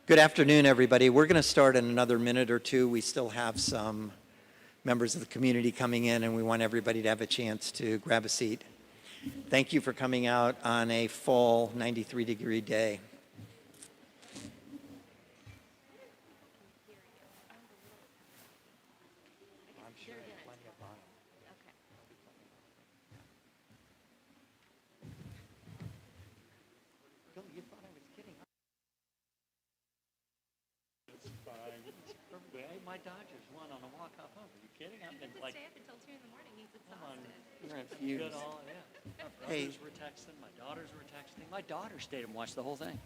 Good afternoon, everybody. We're going to start in another minute or two. We still have some members of the community coming in, and we want everybody to have a chance to grab a seat. Thank you for coming out on a fall 93-degree day. My Dodgers won on a walk-off home. Are you kidding? I've been like, stay up until 2 in the morning. He's exhausted. Good all, yeah. My brothers were texting. My daughters were texting. My daughter stayed and watched the whole thing.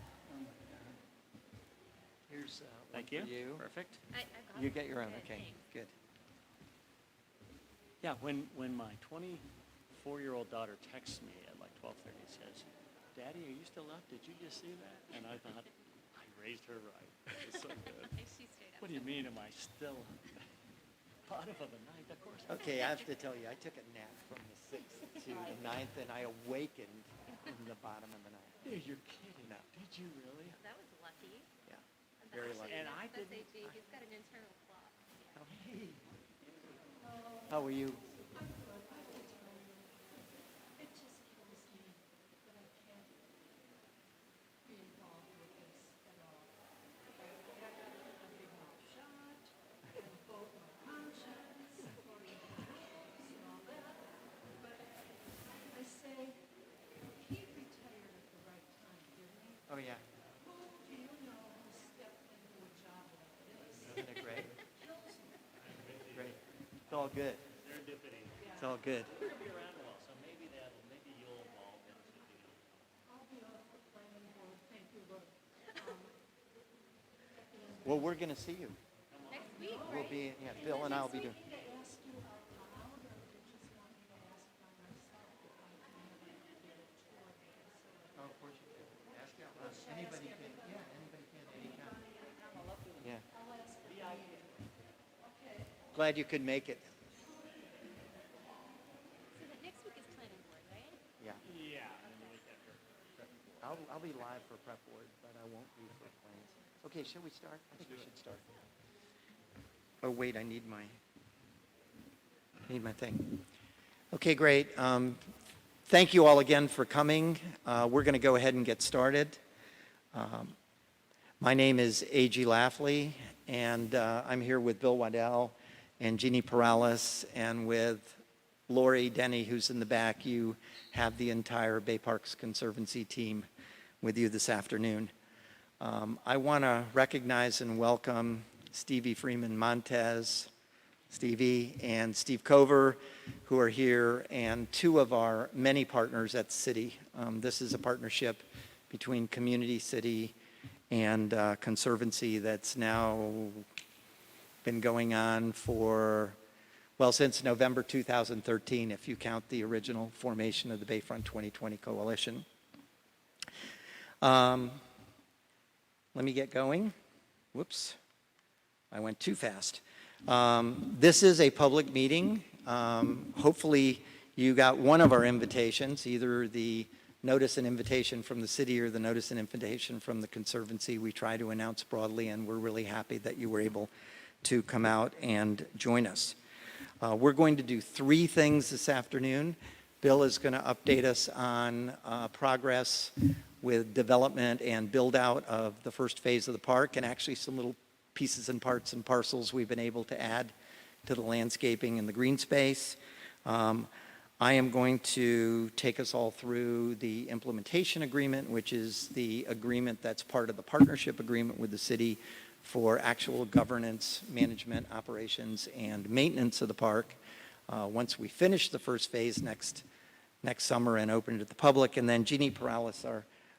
Here's Thank one you. for you. Perfect. You get your own. Okay, good. Yeah, when my 24-year-old daughter texts me at like 12:30 and says, "Daddy, are you still up? Did you just see that?" And I thought, I raised her right. It was so good. She stayed up. What do you mean, am I still bottom of the ninth? Of course. Okay, I have to tell you, I took a nap from the 6th to the 9th, and I awakened in the bottom of the ninth. Dude, you're kidding. No. Did you really? That was lucky. Yeah, very lucky. And I That's didn't. AG. He's got an internal clock. Hey. How are you? It just kills me that I can't be involved with this at all. I got a big mouth shot, and both my conscience, and all that. But I say, he retired at the right time, didn't he? Oh, yeah. Who do you know who stepped into a job like this? Isn't it great? Kills me. Great. It's all good. Serendipity. It's all good. You're gonna be around a while, so maybe you'll evolve into being. I'll be off the planning board, thank you, Lord. Well, we're going to see you. Next week, We'll be, yeah, Bill and I will be doing. To ask you out loud, or you just want me to ask by myself if I can have a tour of the facility? Oh, of course you can. Ask out loud. Anybody can. Yeah, anybody can anytime. Yeah. Glad you could make it. So the next week is planning board, right? Yeah. Yeah. And the week after. I'll be live for prep board, but I won't be for plans. Okay, shall we start? I think we should start. Oh, wait, I need my thing. Okay, great. Thank you all again for coming. We're going to go ahead and get started. My name is A.G. Laffley, and I'm here with Bill Waddell and Jeannie Perales, and with Lori Denny, who's in the back. You have the entire Bay Parks Conservancy team with you this afternoon. I want to recognize and welcome Stevie Freeman Montez, Stevie, and Steve Cover, who are here, and two of our many partners at the city. This is a partnership between Community City and Conservancy that's now been going on for, well, since November 2013, if you count the original formation of the Bayfront 2020 Coalition. Let me get going. Whoops, I went too fast. This is a public meeting. Hopefully you got one of our invitations, either the notice and invitation from the city or the notice and invitation from the Conservancy. We try to announce broadly, and we're really happy that you were able to come out and join us. We're going to do three things this afternoon. Bill is going to update us on progress with development and build out of the first phase of the park, and actually some little pieces and parts and parcels we've been able to add to the landscaping and the green space. I am going to take us all through the implementation agreement, which is the agreement that's part of the partnership agreement with the city for actual governance, management, operations, and maintenance of the park. Once we finish the first phase next summer and open it to the public. And then Jeannie Perales,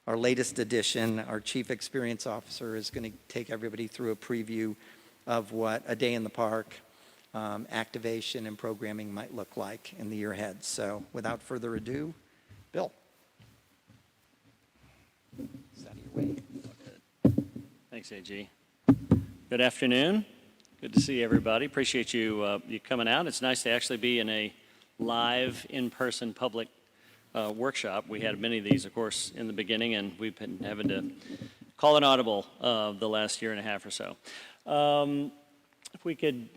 our latest addition, our Chief Experience Officer, is going to take everybody through a preview of what a day in the park, activation and programming might look like in the year ahead. So without further ado, Bill. Is out of your way. Thanks, AG. Good afternoon. Good to see everybody. Appreciate you coming out. It's nice to actually be in a live, in-person public workshop. We had many of these, of course, in the beginning, and we've been having to call an audible the last year and a half or so. If we could,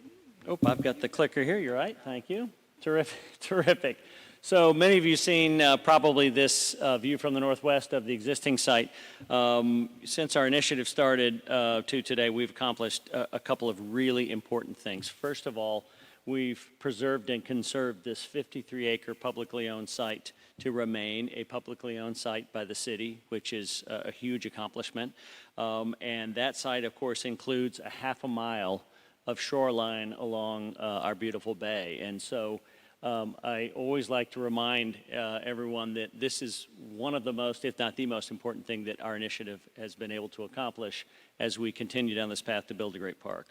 oh, I've got the clicker here, you're right, thank you. Terrific, terrific. So many of you seen probably this view from the northwest of the existing site. Since our initiative started to today, we've accomplished a couple of really important things. First of all, we've preserved and conserved this 53-acre publicly owned site to remain a publicly owned site by the city, which is a huge accomplishment. And that site, of course, includes a half a mile of shoreline along our beautiful bay. And so I always like to remind everyone that this is one of the most, if not the most important thing that our initiative has been able to accomplish as we continue down this path to build a great park.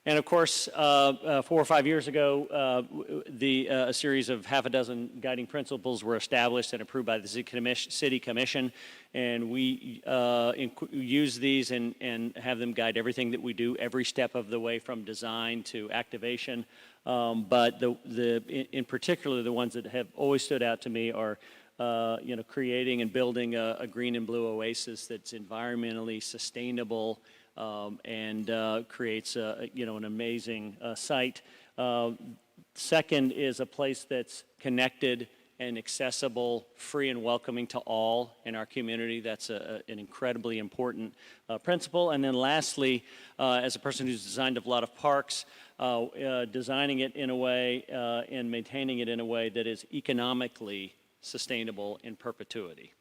And of course, 4 or 5 years ago, a series of half a dozen guiding principles were established and approved by the City Commission, and we use these and have them guide everything that we do, every step of the way from design to activation. But in particular, the ones that have always stood out to me are creating and building a green and blue oasis that's environmentally sustainable, and creates an amazing site. Second is a place that's connected and accessible, free and welcoming to all in our community. That's an incredibly important principle. And then lastly, as a person who's designed a lot of parks, designing it in a way and maintaining it in a way that is economically sustainable in perpetuity.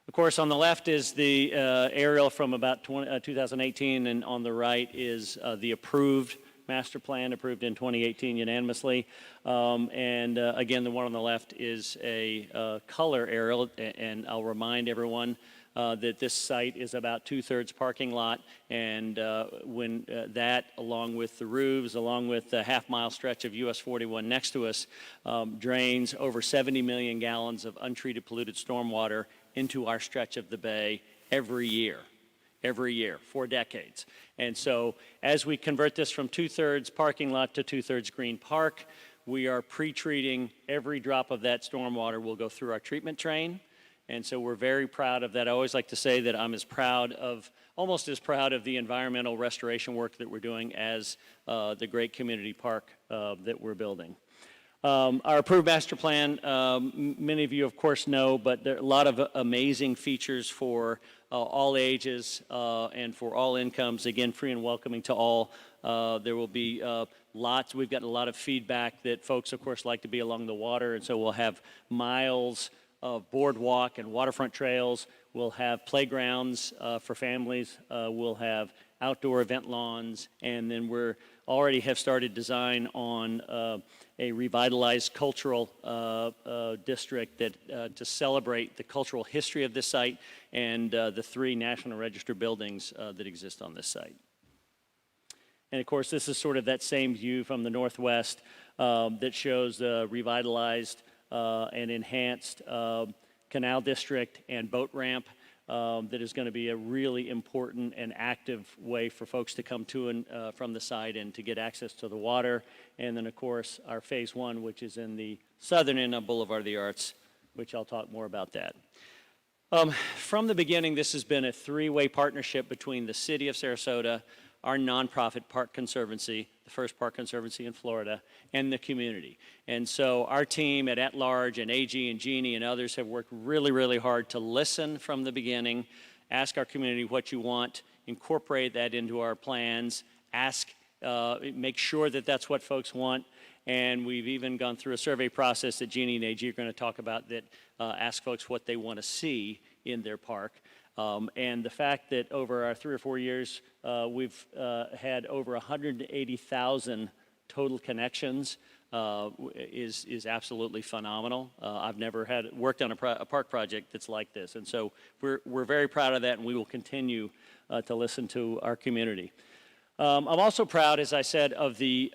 Of course, on the left is the aerial from about 2018, and on the right is the approved master plan, approved in 2018 unanimously. Again, the one on the left is a color aerial, and I'll remind everyone that this site is about 2/3 parking lot, and when that, along with the roofs, along with the half-mile stretch of US 41 next to us, drains over 70 million gallons of untreated polluted stormwater into our stretch of the bay every year, for decades. And so as we convert this from 2/3 parking lot to 2/3 green park, we are pre-treating every drop of that stormwater will go through our treatment train. And so we're very proud of that. I always like to say that I'm almost as proud of the environmental restoration work that we're doing as the great community park that we're building. Our approved master plan, many of you of course know, but there are a lot of amazing features for all ages and for all incomes. Again, free and welcoming to all. There will be we've gotten a lot of feedback that folks of course like to be along the water, and so we'll have miles of boardwalk and waterfront trails. We'll have playgrounds for families. We'll have outdoor event lawns, and then we're already have started design on a revitalized cultural district that to celebrate the cultural history of this site and the 3 National Register buildings that exist on this site. And of course, this is sort of that same view from the northwest that shows the revitalized and enhanced canal district and boat ramp that is going to be a really important and active way for folks to come to and from the site and to get access to the water. And then, of course, our phase 1, which is in the southern end of Boulevard of the Arts, which I'll talk more about that. From the beginning, this has been a 3-way partnership between the city of Sarasota, our nonprofit Park Conservancy, the first park conservancy in Florida, and the community. And so our team at Large and AG and Jeannie and others have worked really, really hard to listen from the beginning, ask our community what you want, incorporate that into our plans, make sure that that's what folks want. And we've even gone through a survey process that Jeannie and AG are going to talk about that ask folks what they want to see in their park. And the fact that over our 3 or 4 years, we've had over 180,000 total connections is absolutely phenomenal. I've never worked on a park project that's like this. And so we're very proud of that, and we will continue to listen to our community. I'm also proud, as I said, of the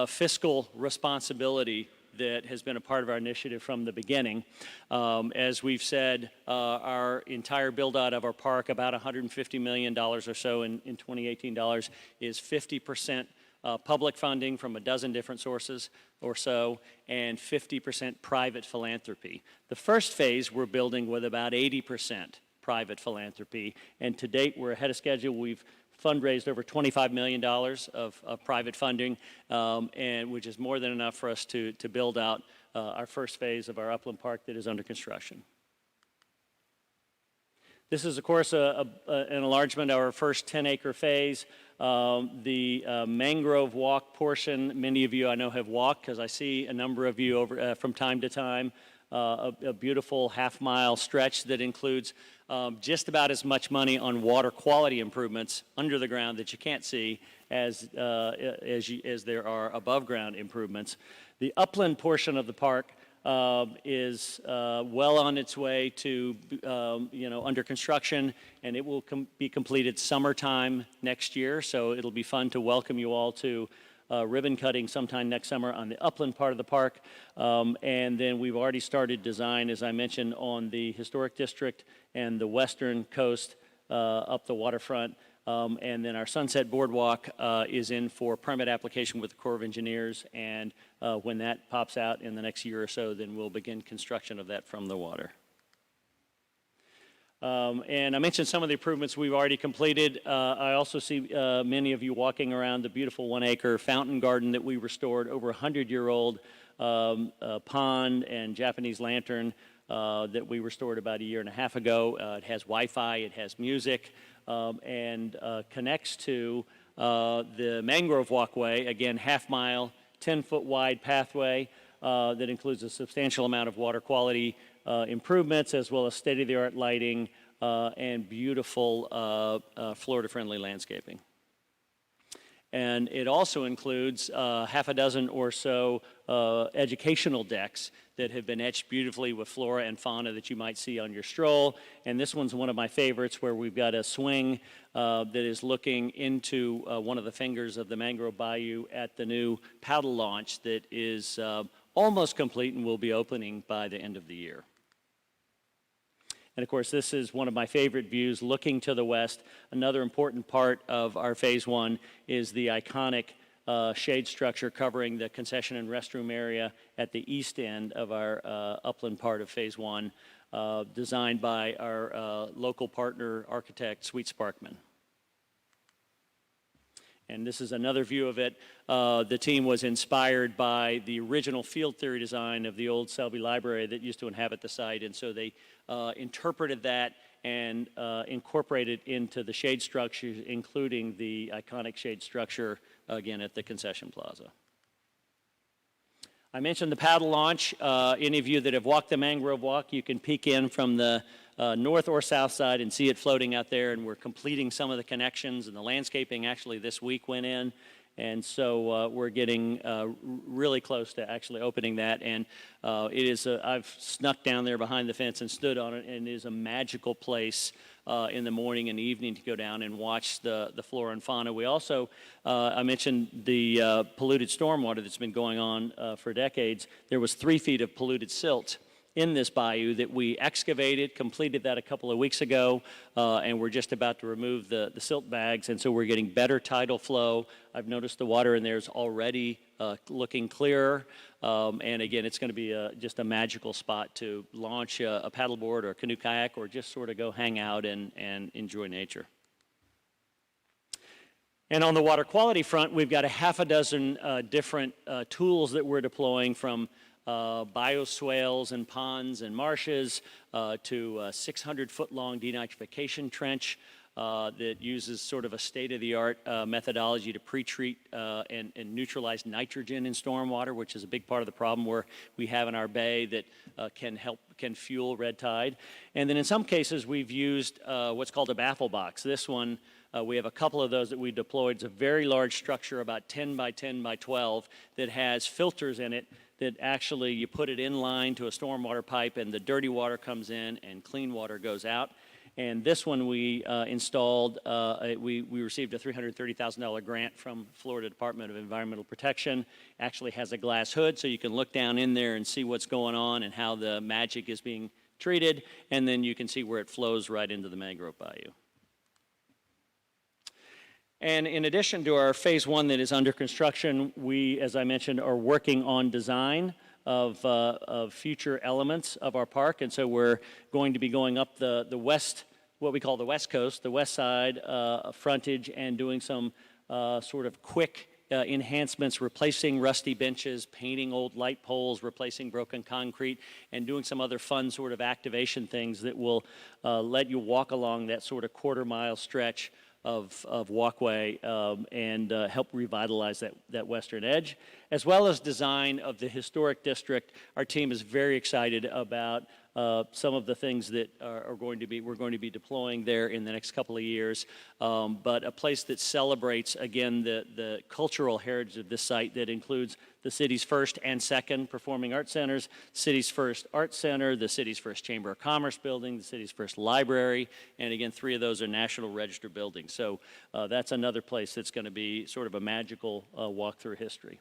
fiscal responsibility that has been a part of our initiative from the beginning. As we've said, our entire build-out of our park, about $150 million or so in 2018 dollars, is 50% public funding from a dozen different sources or so, and 50% private philanthropy. The first phase we're building with about 80% private philanthropy, and to date we're ahead of schedule. We've fundraised over $25 million of private funding, and which is more than enough for us to build out our first phase of our upland park that is under construction. This is, of course, an enlargement of our first 10-acre phase. The Mangrove Walk portion, many of you I know have walked, because I see a number of you over from time to time. A beautiful half-mile stretch that includes just about as much money on water quality improvements under the ground that you can't see as there are above-ground improvements. The upland portion of the park is well on its way to, under construction, and it will be completed summertime next year. So it'll be fun to welcome you all to ribbon cutting sometime next summer on the upland part of the park. And then we've already started design, as I mentioned, on the historic district and the western coast up the waterfront. And then our Sunset Boardwalk is in for permit application with the Corps of Engineers, and when that pops out in the next year or so, then we'll begin construction of that from the water. And I mentioned some of the improvements we've already completed. I also see many of you walking around the beautiful 1-acre fountain garden that we restored, over 100-year-old pond and Japanese lantern that we restored about a year and a half ago. It has Wi-Fi, it has music, and connects to the Mangrove Walkway, again, half-mile, 10-foot wide pathway that includes a substantial amount of water quality improvements, as well as state-of-the-art lighting and beautiful Florida-friendly landscaping. And it also includes half a dozen or so educational decks that have been etched beautifully with flora and fauna that you might see on your stroll. And this one's one of my favorites, where we've got a swing that is looking into one of the fingers of the Mangrove Bayou at the new paddle launch that is almost complete and will be opening by the end of the year. And of course, this is one of my favorite views looking to the west. Another important part of our phase one is the iconic shade structure covering the concession and restroom area at the east end of our upland part of phase one, designed by our local partner architect, Sweet Sparkman. And this is another view of it. The team was inspired by the original field theory design of the old Selby Library that used to inhabit the site, and so they interpreted that and incorporated into the shade structures, including the iconic shade structure, again, at the Concession Plaza. I mentioned the paddle launch. Any of you that have walked the Mangrove Walk, you can peek in from the north or south side and see it floating out there, and we're completing some of the connections, and the landscaping actually this week went in, and so we're getting really close to actually opening that. And it is I've snuck down there behind the fence and stood on it, and it is a magical place in the morning and evening to go down and watch the flora and fauna. We also, I mentioned the polluted stormwater that's been going on for decades. There was 3 feet of polluted silt in this bayou that we excavated, completed that a couple of weeks ago, and we're just about to remove the silt bags, and so we're getting better tidal flow. I've noticed the water in there is already looking clearer, and again, it's going to be just a magical spot to launch a paddleboard or a canoe kayak, or just sort of go hang out and enjoy nature. And on the water quality front, we've got a half a dozen different tools that we're deploying, from bioswales and ponds and marshes to a 600-foot-long denitrification trench that uses sort of a state-of-the-art methodology to pre-treat and neutralize nitrogen in stormwater, which is a big part of the problem we have in our bay that can fuel red tide. And then in some cases, we've used what's called a baffle box. This one, we have a couple of those that we deployed. It's a very large structure, about 10 by 10 by 12, that has filters in it that actually you put it in line to a stormwater pipe, and the dirty water comes in and clean water goes out. And this one we installed, we received a $330,000 grant from Florida Department of Environmental Protection. Actually has a glass hood, so you can look down in there and see what's going on and how the magic is being treated, and then you can see where it flows right into the Mangrove Bayou. And in addition to our phase one that is under construction, we, as I mentioned, are working on design of future elements of our park. And so we're going to be going up the west, what we call the west coast, the west side frontage, and doing some sort of quick enhancements, replacing rusty benches, painting old light poles, replacing broken concrete, and doing some other fun sort of activation things that will let you walk along that sort of quarter-mile stretch of walkway and help revitalize that western edge, as well as design of the historic district. Our team is very excited about some of the things that we're going to be deploying there in the next couple of years, but a place that celebrates, again, the cultural heritage of this site that includes the city's first and second performing arts centers, city's first art center, the city's first Chamber of Commerce building, the city's first library, and again, 3 of those are National Register buildings. So that's another place that's going to be sort of a magical walk through history.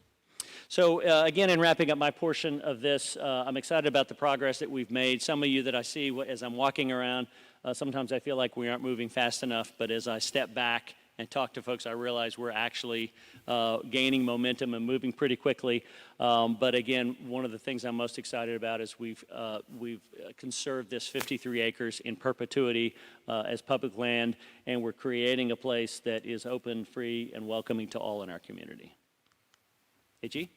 So again, in wrapping up my portion of this, I'm excited about the progress that we've made. Some of you that I see as I'm walking around, sometimes I feel like we aren't moving fast enough, but as I step back and talk to folks, I realize we're actually gaining momentum and moving pretty quickly. But again, one of the things I'm most excited about is we've conserved this 53 acres in perpetuity as public land, and we're creating a place that is open, free, and welcoming to all in our community. Hey, G?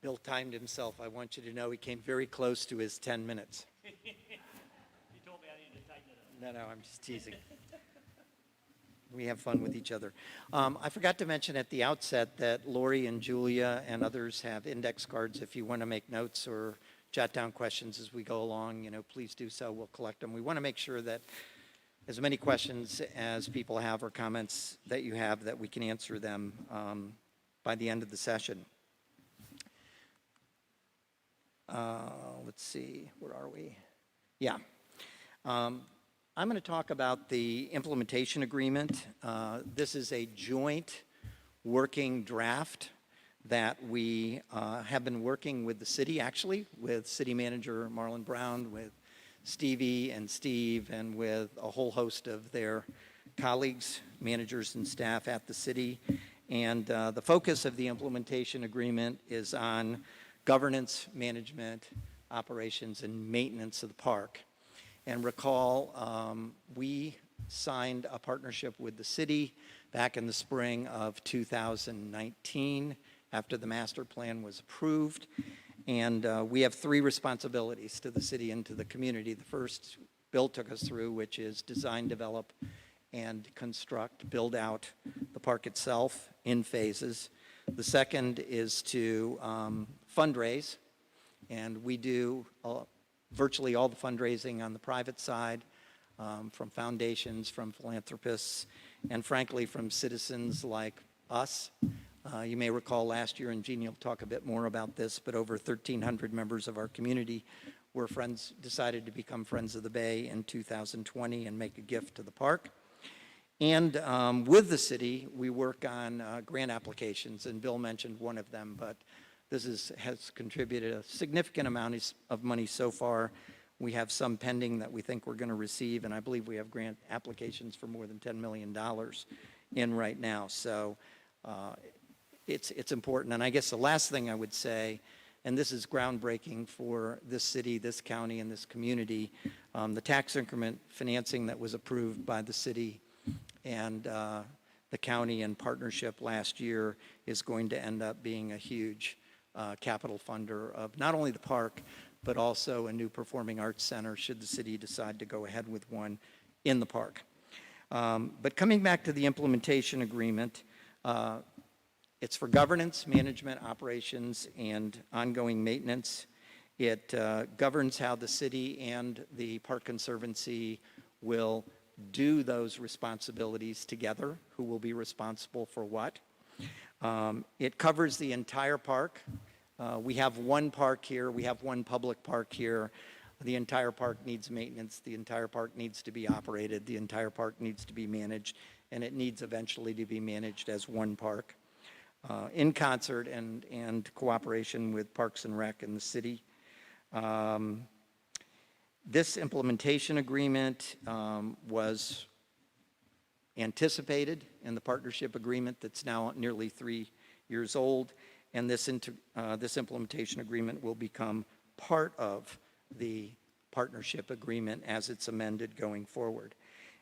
Bill timed himself. I want you to know he came very close to his 10 minutes. You told me I needed to tighten it up. No, I'm just teasing. We have fun with each other. I forgot to mention at the outset that Lori and Julia and others have index cards. If you want to make notes or jot down questions as we go along, please do so. We'll collect them. We want to make sure that as many questions as people have or comments that you have, that we can answer them by the end of the session. Let's see, where are we? Yeah. I'm going to talk about the implementation agreement. This is a joint working draft that we have been working with the city, actually, with City Manager Marlon Brown, with Stevie and Steve, and with a whole host of their colleagues, managers, and staff at the city. And the focus of the implementation agreement is on governance, management, operations, and maintenance of the park. And recall, we signed a partnership with the city back in the spring of 2019 after the master plan was approved. And we have 3 responsibilities to the city and to the community. The first Bill took us through, which is design, develop, and construct, build out the park itself in phases. The second is to fundraise, and we do virtually all the fundraising on the private side, from foundations, from philanthropists, and frankly from citizens like us. You may recall last year, and Jeannie will talk a bit more about this, but over 1,300 members of our community were decided to become Friends of the Bay in 2020 and make a gift to the park. And with the city, we work on grant applications, and Bill mentioned one of them, but this has contributed a significant amount of money so far. We have some pending that we think we're going to receive, and I believe we have grant applications for more than $10 million in right now. So it's important. And I guess the last thing I would say, and this is groundbreaking for this city, this county, and this community, the tax increment financing that was approved by the city and the county in partnership last year is going to end up being a huge capital funder of not only the park, but also a new performing arts center should the city decide to go ahead with one in the park. But coming back to the implementation agreement, it's for governance, management, operations, and ongoing maintenance. It governs how the city and the Park Conservancy will do those responsibilities together, who will be responsible for what. It covers the entire park. We have one park here. We have one public park here. The entire park needs maintenance. The entire park needs to be operated. The entire park needs to be managed, and it needs eventually to be managed as one park in concert and cooperation with Parks and Rec and the city. This implementation agreement was anticipated in the partnership agreement that's now nearly 3 years old, and this implementation agreement will become part of the partnership agreement as it's amended going forward.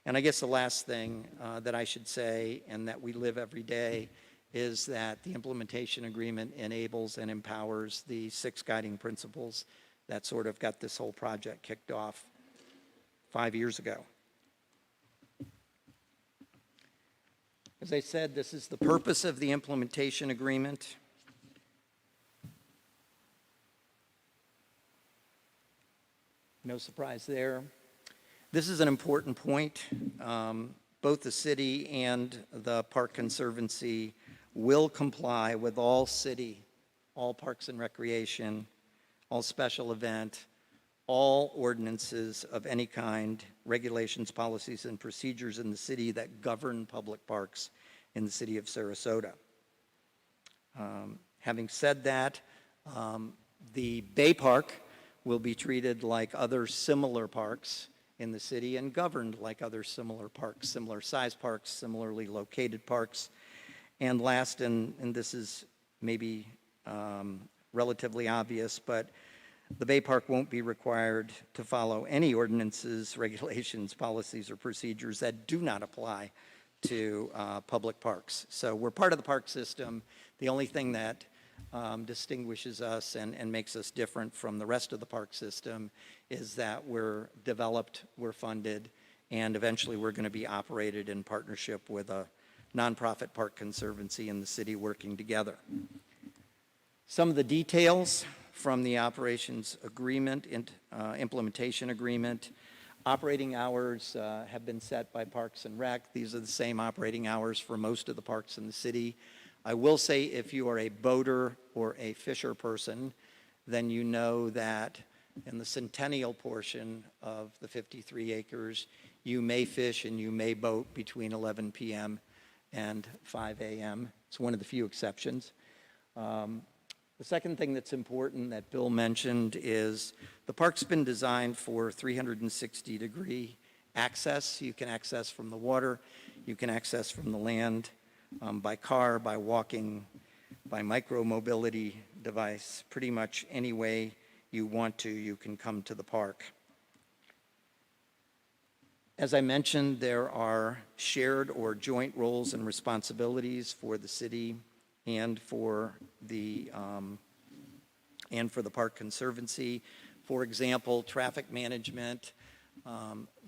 And I guess the last thing that I should say, and that we live every day, is that the implementation agreement enables and empowers the 6 guiding principles that sort of got this whole project kicked off 5 years ago. As I said, this is the purpose of the implementation agreement. No surprise there. This is an important point. Both the city and the Park Conservancy will comply with all city, all parks and recreation, all special event, all ordinances of any kind, regulations, policies, and procedures in the city that govern public parks in the city of Sarasota. Having said that, the Bay Park will be treated like other similar parks in the city and governed like other similar parks, similar size parks, similarly located parks. And last, and this is maybe relatively obvious, but the Bay Park won't be required to follow any ordinances, regulations, policies, or procedures that do not apply to public parks. So we're part of the park system. The only thing that distinguishes us and makes us different from the rest of the park system is that we're developed, we're funded, and eventually we're going to be operated in partnership with a nonprofit park conservancy in the city working together. Some of the details from the operations agreement and implementation agreement. Operating hours have been set by Parks and Rec. These are the same operating hours for most of the parks in the city. I will say if you are a boater or a fisher person, then you know that in the centennial portion of the 53 acres, you may fish and you may boat between 11 p.m. and 5 a.m. It's one of the few exceptions. The second thing that's important that Bill mentioned is the park's been designed for 360-degree access. You can access from the water, you can access from the land, by car, by walking, by micro-mobility device. Pretty much any way you want to, you can come to the park. As I mentioned, there are shared or joint roles and responsibilities for the city and for the Park Conservancy. For example, traffic management,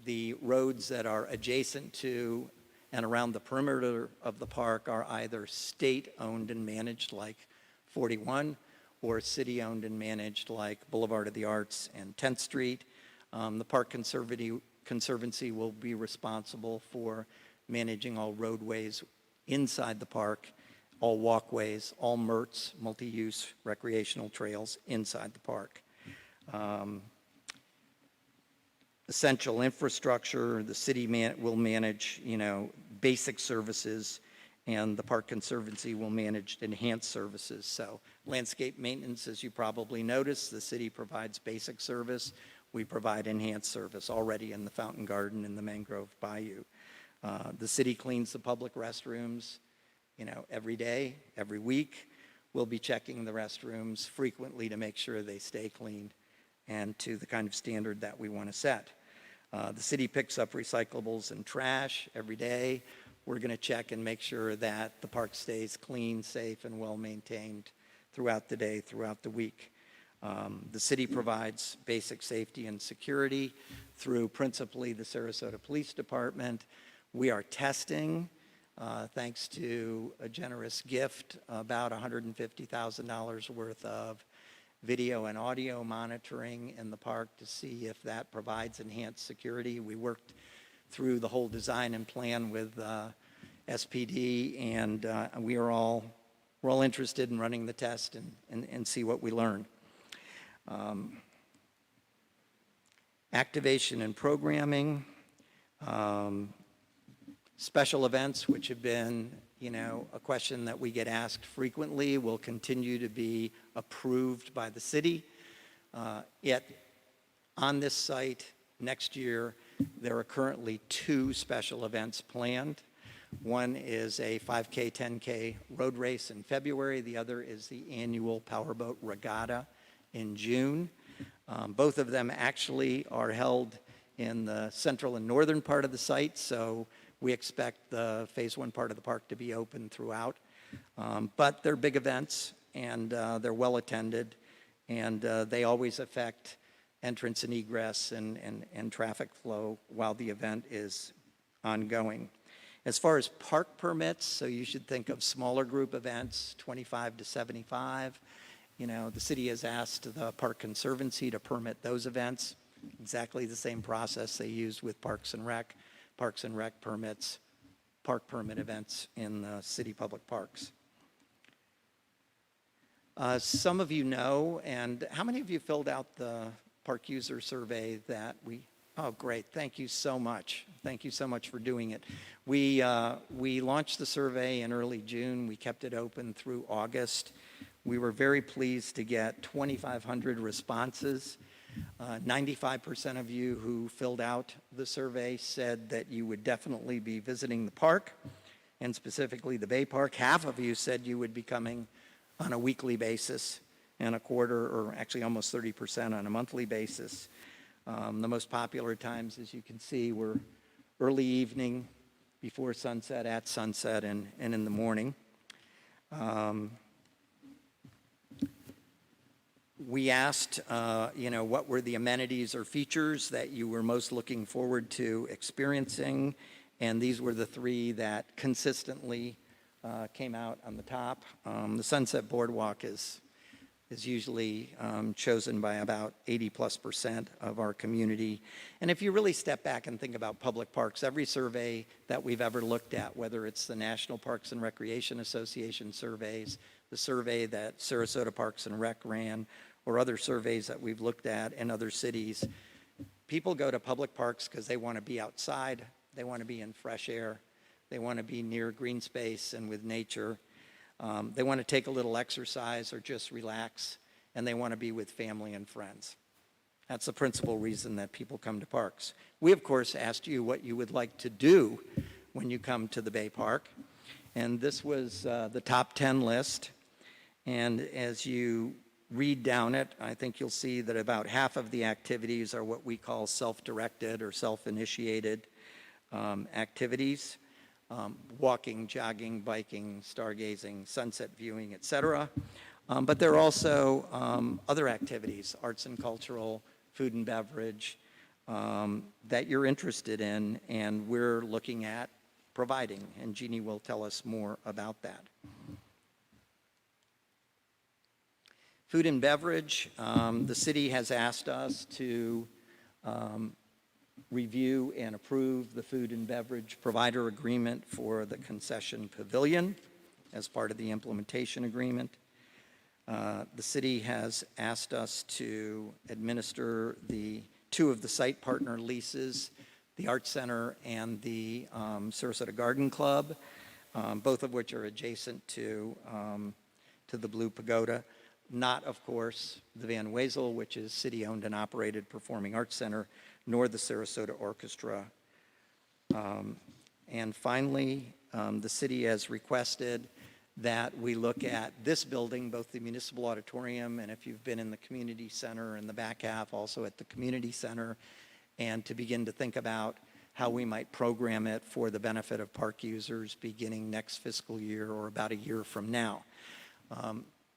the roads that are adjacent to and around the perimeter of the park are either state-owned and managed like 41 or city-owned and managed like Boulevard of the Arts and 10th Street. The Park Conservancy will be responsible for managing all roadways inside the park, all walkways, all MRTs, multi-use recreational trails inside the park. Essential infrastructure, the city will manage, basic services, and the Park Conservancy will manage enhanced services. So landscape maintenance, as you probably noticed, the city provides basic service. We provide enhanced service already in the Fountain Garden and the Mangrove Bayou. The city cleans the public restrooms, every day, every week. We'll be checking the restrooms frequently to make sure they stay clean and to the kind of standard that we want to set. The city picks up recyclables and trash every day. We're going to check and make sure that the park stays clean, safe, and well-maintained throughout the day, throughout the week. The city provides basic safety and security through principally the Sarasota Police Department. We are testing, thanks to a generous gift, about $150,000 worth of video and audio monitoring in the park to see if that provides enhanced security. We worked through the whole design and plan with SPD, and we're all interested in running the test and see what we learn. Activation and programming, special events, which have been, a question that we get asked frequently, will continue to be approved by the city. Yet On this site next year, there are currently 2 special events planned. One is a 5K, 10K road race in February. The other is the annual Powerboat Regatta in June. Both of them actually are held in the central and northern part of the site, so we expect the Phase 1 part of the park to be open throughout. But they're big events, and they're well attended, and they always affect entrance and egress and traffic flow while the event is ongoing. As far as park permits, so you should think of smaller group events, 25 to 75. You know, the city has asked the Park Conservancy to permit those events. Exactly the same process they use with Parks and Rec. Parks and Rec permits park permit events in the city public parks. Some of you know, and how many of you filled out the park user survey that oh, great, thank you so much. Thank you so much for doing it. We launched the survey in early June. We kept it open through August. We were very pleased to get 2,500 responses. 95% of you who filled out the survey said that you would definitely be visiting the park, and specifically the Bay Park. Half of you said you would be coming on a weekly basis, and a quarter, or actually almost 30% on a monthly basis. The most popular times, as you can see, were early evening, before sunset, at sunset, and in the morning. We asked, what were the amenities or features that you were most looking forward to experiencing, and these were the 3 that consistently came out on the top. The Sunset Boardwalk is usually chosen by about 80+% of our community. And if you really step back and think about public parks, every survey that we've ever looked at, whether it's the National Parks and Recreation Association surveys, the survey that Sarasota Parks and Rec ran, or other surveys that we've looked at in other cities, people go to public parks because they want to be outside, they want to be in fresh air, they want to be near green space and with nature. They want to take a little exercise or just relax, and they want to be with family and friends. That's the principal reason that people come to parks. We, of course, asked you what you would like to do when you come to the Bay Park, and this was the top 10 list. And as you read down it, I think you'll see that about half of the activities are what we call self-directed or self-initiated activities. Walking, jogging, biking, stargazing, sunset viewing, etc. But there are also other activities, arts and cultural, food and beverage, that you're interested in, and we're looking at providing, and Jeannie will tell us more about that. Food and beverage, the city has asked us to review and approve the food and beverage provider agreement for the Concession Pavilion as part of the implementation agreement. The city has asked us to administer the 2 of the site partner leases, the Art Center and the Sarasota Garden Club, both of which are adjacent to the Blue Pagoda. Not, of course, the Van Wezel, which is city-owned and operated performing arts center, nor the Sarasota Orchestra. And finally, the city has requested that we look at this building, both the municipal auditorium, and if you've been in the community center in the back half, also at the community center, and to begin to think about how we might program it for the benefit of park users beginning next fiscal year or about a year from now.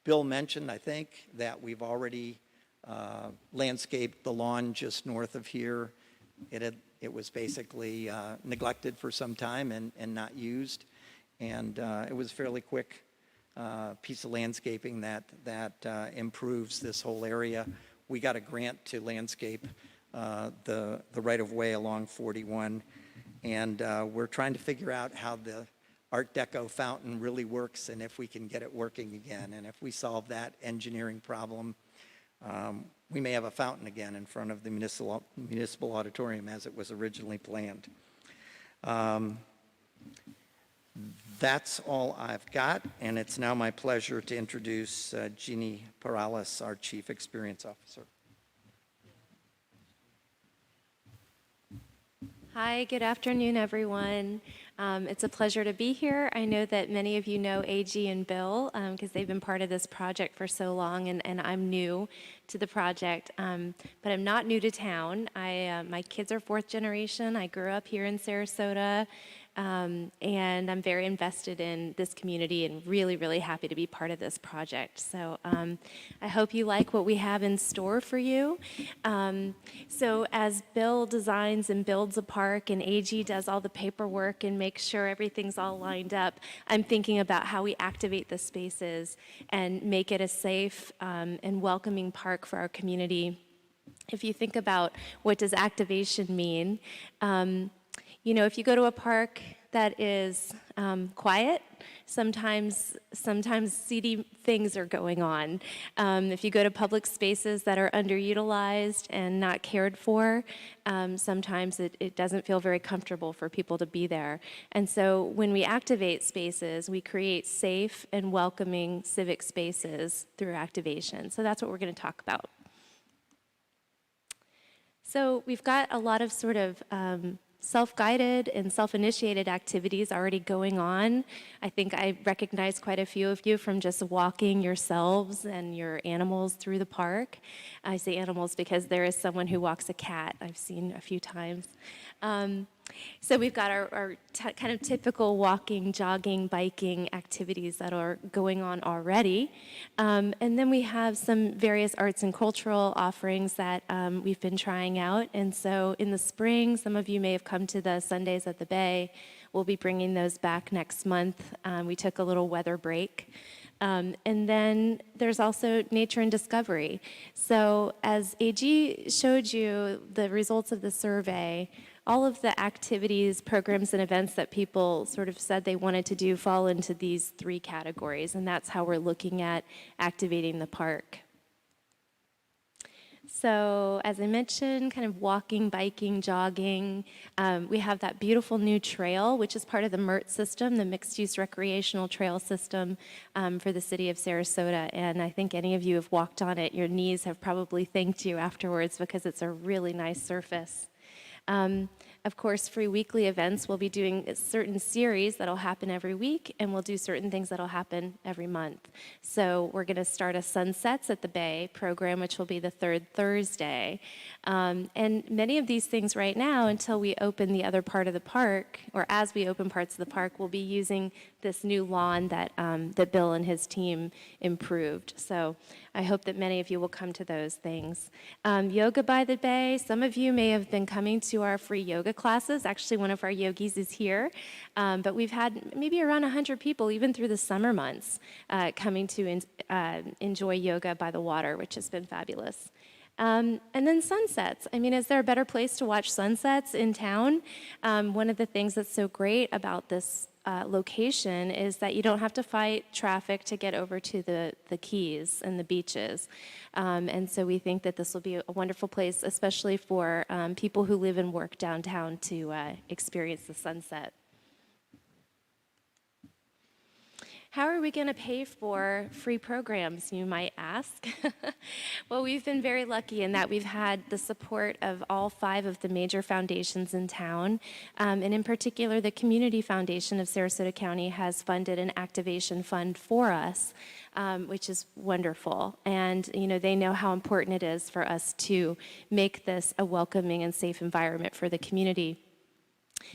Bill mentioned, I think, that we've already landscaped the lawn just north of here. It was basically neglected for some time and not used. And it was a fairly quick piece of landscaping that improves this whole area. We got a grant to landscape the right-of-way along 41. And we're trying to figure out how the Art Deco fountain really works and if we can get it working again. And if we solve that engineering problem, we may have a fountain again in front of the municipal auditorium as it was originally planned. That's all I've got, and it's now my pleasure to introduce Jeannie Perales, our Chief Experience Officer. Hi, good afternoon, everyone. It's a pleasure to be here. I know that many of you know AG and Bill because they've been part of this project for so long, and I'm new to the project. But I'm not new to town. My kids are fourth generation. I grew up here in Sarasota. And I'm very invested in this community and really, really happy to be part of this project. So I hope you like what we have in store for you. So as Bill designs and builds a park and AG does all the paperwork and makes sure everything's all lined up, I'm thinking about how we activate the spaces and make it a safe and welcoming park for our community. If you think about what does activation mean, you know, if you go to a park that is quiet, sometimes seedy things are going on. If you go to public spaces that are underutilized and not cared for, sometimes it doesn't feel very comfortable for people to be there. And so when we activate spaces, we create safe and welcoming civic spaces through activation. So that's what we're going to talk about. So we've got a lot of sort of self-guided and self-initiated activities already going on. I think I recognize quite a few of you from just walking yourselves and your animals through the park. I say animals because there is someone who walks a cat I've seen a few times. So we've got our kind of typical walking, jogging, biking activities that are going on already. And then we have some various arts and cultural offerings that we've been trying out. And so in the spring, some of you may have come to the Sundays at the Bay. We'll be bringing those back next month. We took a little weather break. And then there's also nature and discovery. So as AG showed you the results of the survey, all of the activities, programs, and events that people sort of said they wanted to do fall into these three categories, and that's how we're looking at activating the park. So as I mentioned, kind of walking, biking, jogging. We have that beautiful new trail, which is part of the MERT system, the mixed-use recreational trail system for the city of Sarasota. And I think any of you have walked on it, your knees have probably thanked you afterwards because it's a really nice surface. Of course, free weekly events, we'll be doing a certain series that'll happen every week, and we'll do certain things that'll happen every month. So we're going to start a Sunsets at the Bay program, which will be the third Thursday. And many of these things right now, until we open the other part of the park, or as we open parts of the park, we'll be using this new lawn that Bill and his team improved. So I hope that many of you will come to those things. Yoga by the Bay, some of you may have been coming to our free yoga classes. Actually, one of our yogis is here. But we've had maybe around 100 people, even through the summer months, coming to enjoy yoga by the water, which has been fabulous. And then sunsets. I mean, is there a better place to watch sunsets in town? One of the things that's so great about this location is that you don't have to fight traffic to get over to the Keys and the beaches. And so we think that this will be a wonderful place, especially for people who live and work downtown to experience the sunset. How are we going to pay for free programs, you might ask? Well, we've been very lucky in that we've had the support of all 5 of the major foundations in town. And in particular, the Community Foundation of Sarasota County has funded an activation fund for us, which is wonderful. And, you know, they know how important it is for us to make this a welcoming and safe environment for the community.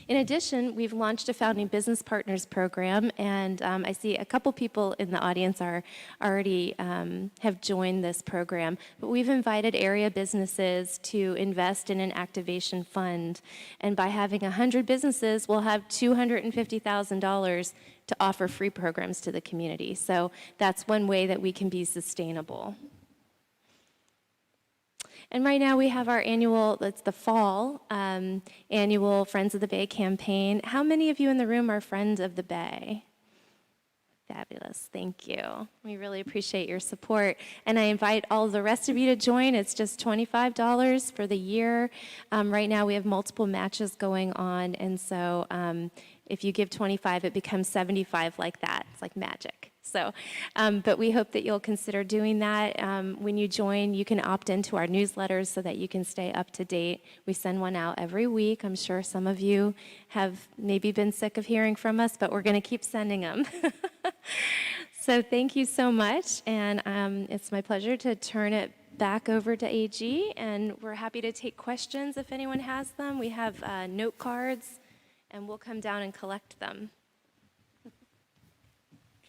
In addition, we've launched a Founding Business Partners program, and I see a couple people in the audience are already have joined this program. But we've invited area businesses to invest in an activation fund, and by having 100 businesses, we'll have $250,000 to offer free programs to the community. So that's one way that we can be sustainable. And right now we have our annual, it's the fall, annual Friends of the Bay campaign. How many of you in the room are Friends of the Bay? Fabulous, thank you. We really appreciate your support. And I invite all the rest of you to join. It's just $25 for the year. Right now we have multiple matches going on, and so if you give 25, it becomes 75 like that. It's like magic. So, but we hope that you'll consider doing that. When you join, you can opt into our newsletters so that you can stay up to date. We send one out every week. I'm sure some of you have maybe been sick of hearing from us, but we're going to keep sending them. So thank you so much, and it's my pleasure to turn it back over to AG, and we're happy to take questions if anyone has them. We have note cards, and we'll come down and collect them.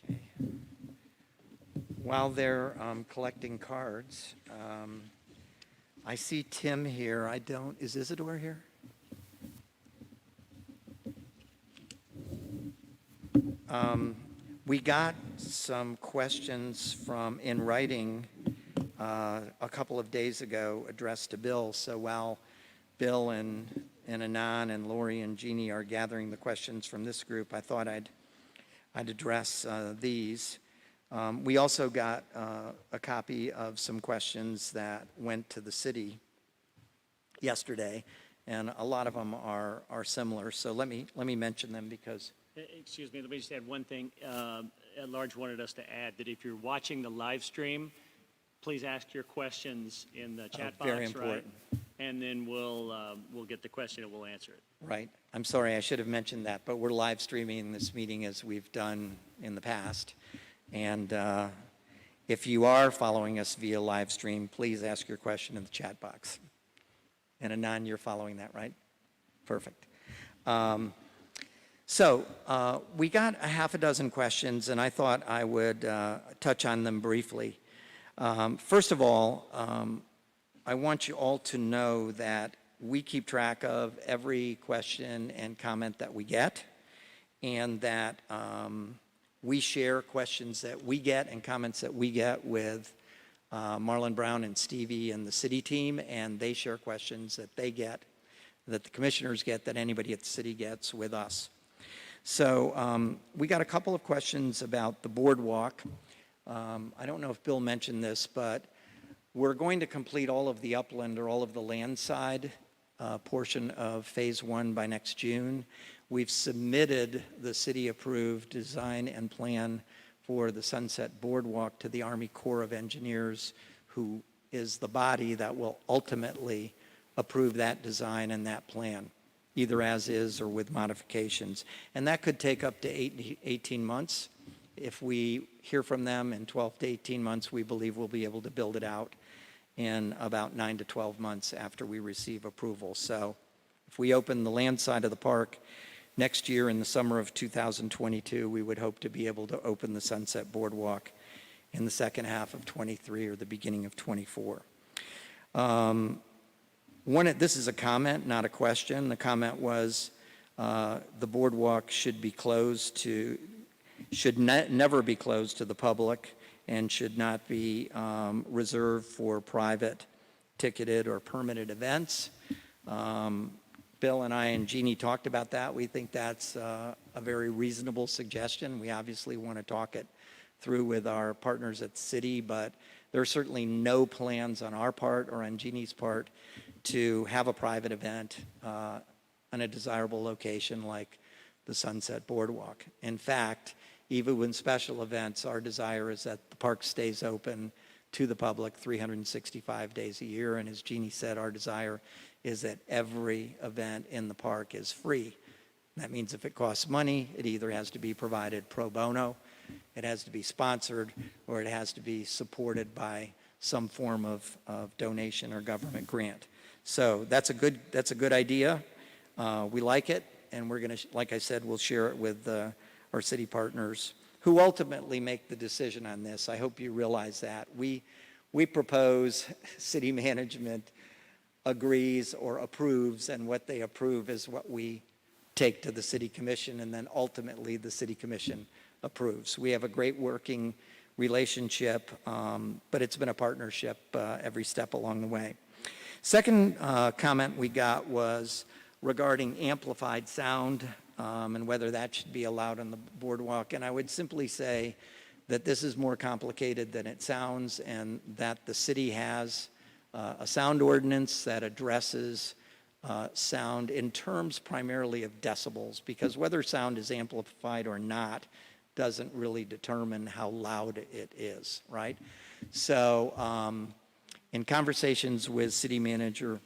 Okay. While they're collecting cards, I see Tim here. Is Isidore here? We got some questions in writing a couple of days ago addressed to Bill. So while Bill and Anand and Lori and Jeannie are gathering the questions from this group, I thought I'd address these. We also got a copy of some questions that went to the city yesterday, and a lot of them are similar. So let me mention them because. Excuse me, let me just add one thing. At large wanted us to add that if you're watching the live stream, please ask your questions in the chat box, very important. right? And then we'll get the question and we'll answer it. Right. I'm sorry, I should have mentioned that, but we're live streaming this meeting as we've done in the past. And if you are following us via live stream, please ask your question in the chat box. And Anand, you're following that, right? Perfect. So we got a half a dozen questions, and I thought I would touch on them briefly. First of all, I want you all to know that we keep track of every question and comment that we get, and that we share questions that we get and comments that we get with Marlon Brown and Stevie and the city team, and they share questions that they get, that the commissioners get, that anybody at the city gets with us. So we got a couple of questions about the boardwalk. I don't know if Bill mentioned this, but we're going to complete all of the upland or all of the land side portion of phase 1 by next June. We've submitted the city-approved design and plan for the Sunset Boardwalk to the Army Corps of Engineers, who is the body that will ultimately approve that design and that plan, either as is or with modifications. And that could take up to 18 months. If we hear from them in 12 to 18 months, we believe we'll be able to build it out in about 9 to 12 months after we receive approval. So if we open the land side of the park next year in the summer of 2022, we would hope to be able to open the Sunset Boardwalk in the second half of 23 or the beginning of 24. This is a comment, not a question. The comment was the boardwalk should be never be closed to the public and should not be reserved for private, ticketed, or permitted events. Bill and I and Jeannie talked about that. We think that's a very reasonable suggestion. We obviously want to talk it through with our partners at the city, but there are certainly no plans on our part or on Jeannie's part to have a private event in a desirable location like the Sunset Boardwalk. In fact, even with special events, our desire is that the park stays open to the public 365 days a year. And as Jeannie said, our desire is that every event in the park is free. That means if it costs money, it either has to be provided pro bono, it has to be sponsored, or it has to be supported by some form of donation or government grant. So that's a good idea. We like it, and we're going to, like I said, we'll share it with our city partners who ultimately make the decision on this. I hope you realize that. We propose, city management agrees or approves, and what they approve is what we take to the city commission, and then ultimately the city commission approves. We have a great working relationship, but it's been a partnership every step along the way. Second comment we got was regarding amplified sound and whether that should be allowed on the boardwalk. And I would simply say that this is more complicated than it sounds, and that the city has a sound ordinance that addresses sound in terms primarily of decibels, because whether sound is amplified or not doesn't really determine how loud it is, right? So in conversations with City Manager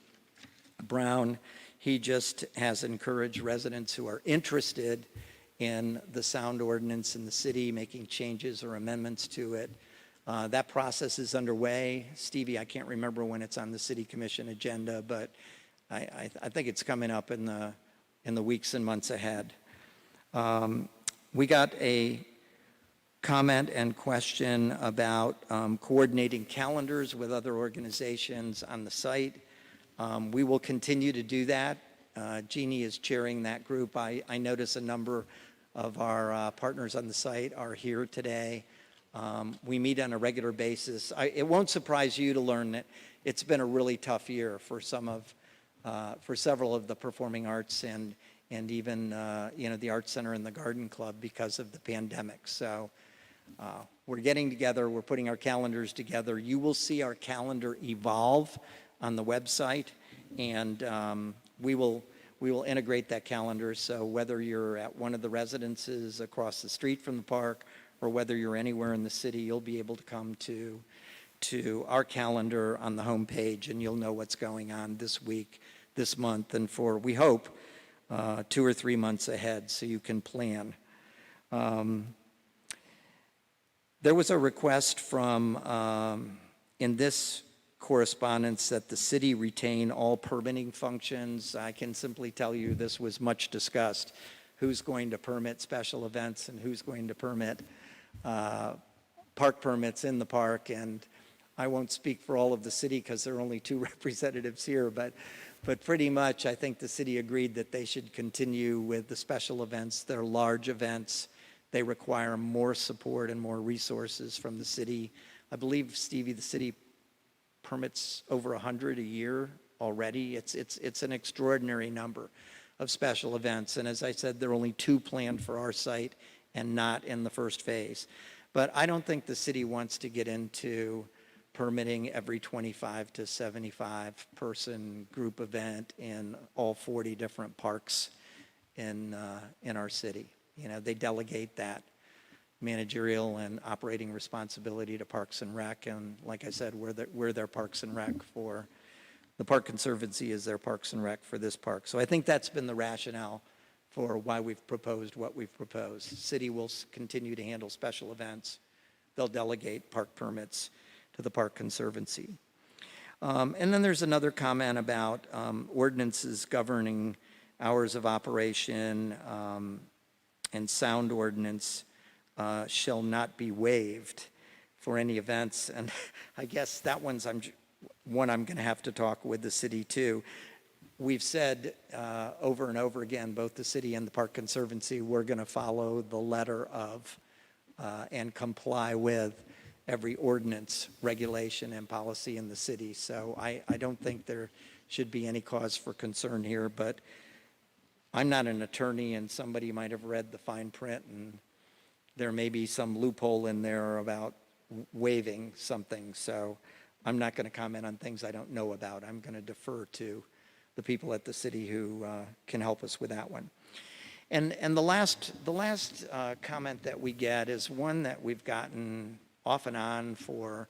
Brown, he just has encouraged residents who are interested in the sound ordinance in the city, making changes or amendments to it. That process is underway. Stevie, I can't remember when it's on the City Commission agenda, but I think it's coming up in the weeks and months ahead. We got a comment and question about coordinating calendars with other organizations on the site. We will continue to do that. Jeannie is chairing that group. I notice a number of our partners on the site are here today. We meet on a regular basis. It won't surprise you to learn that it's been a really tough year for several of the performing arts and even the Art Center and the Garden Club because of the pandemic. So we're getting together. We're putting our calendars together. You will see our calendar evolve on the website, and we will integrate that calendar. So whether you're at one of the residences across the street from the park, or whether you're anywhere in the city, you'll be able to come to our calendar on the homepage, and you'll know what's going on this week, this month, and for, we hope, 2 or 3 months ahead, so you can plan. There was a request from, in this correspondence, that the city retain all permitting functions. I can simply tell you this was much discussed. Who's going to permit special events and who's going to permit park permits in the park? And I won't speak for all of the city because there are only 2 representatives here, but pretty much I think the city agreed that they should continue with the special events. They're large events. They require more support and more resources from the city. I believe, Stevie, the city permits over 100 a year already. It's an extraordinary number of special events. And as I said, there are only 2 planned for our site and not in the first phase. But I don't think the city wants to get into permitting every 25 to 75 person group event in all 40 different parks in our city. They delegate that managerial and operating responsibility to Parks and Rec, and like I said, we're their Parks and Rec for the Park Conservancy is their Parks and Rec for this park. So I think that's been the rationale for why we've proposed what we've proposed. The city will continue to handle special events. They'll delegate park permits to the Park Conservancy. And then there's another comment about ordinances governing hours of operation and sound ordinance shall not be waived for any events. And I guess that one's one I'm going to have to talk with the city too. We've said over and over again, both the city and the Park Conservancy, we're going to follow the letter of and comply with every ordinance, regulation, and policy in the city. So I don't think there should be any cause for concern here, but I'm not an attorney, and somebody might have read the fine print, and there may be some loophole in there about waiving something. So I'm not going to comment on things I don't know about. I'm going to defer to the people at the city who can help us with that one. And the last comment that we get is one that we've gotten off and on for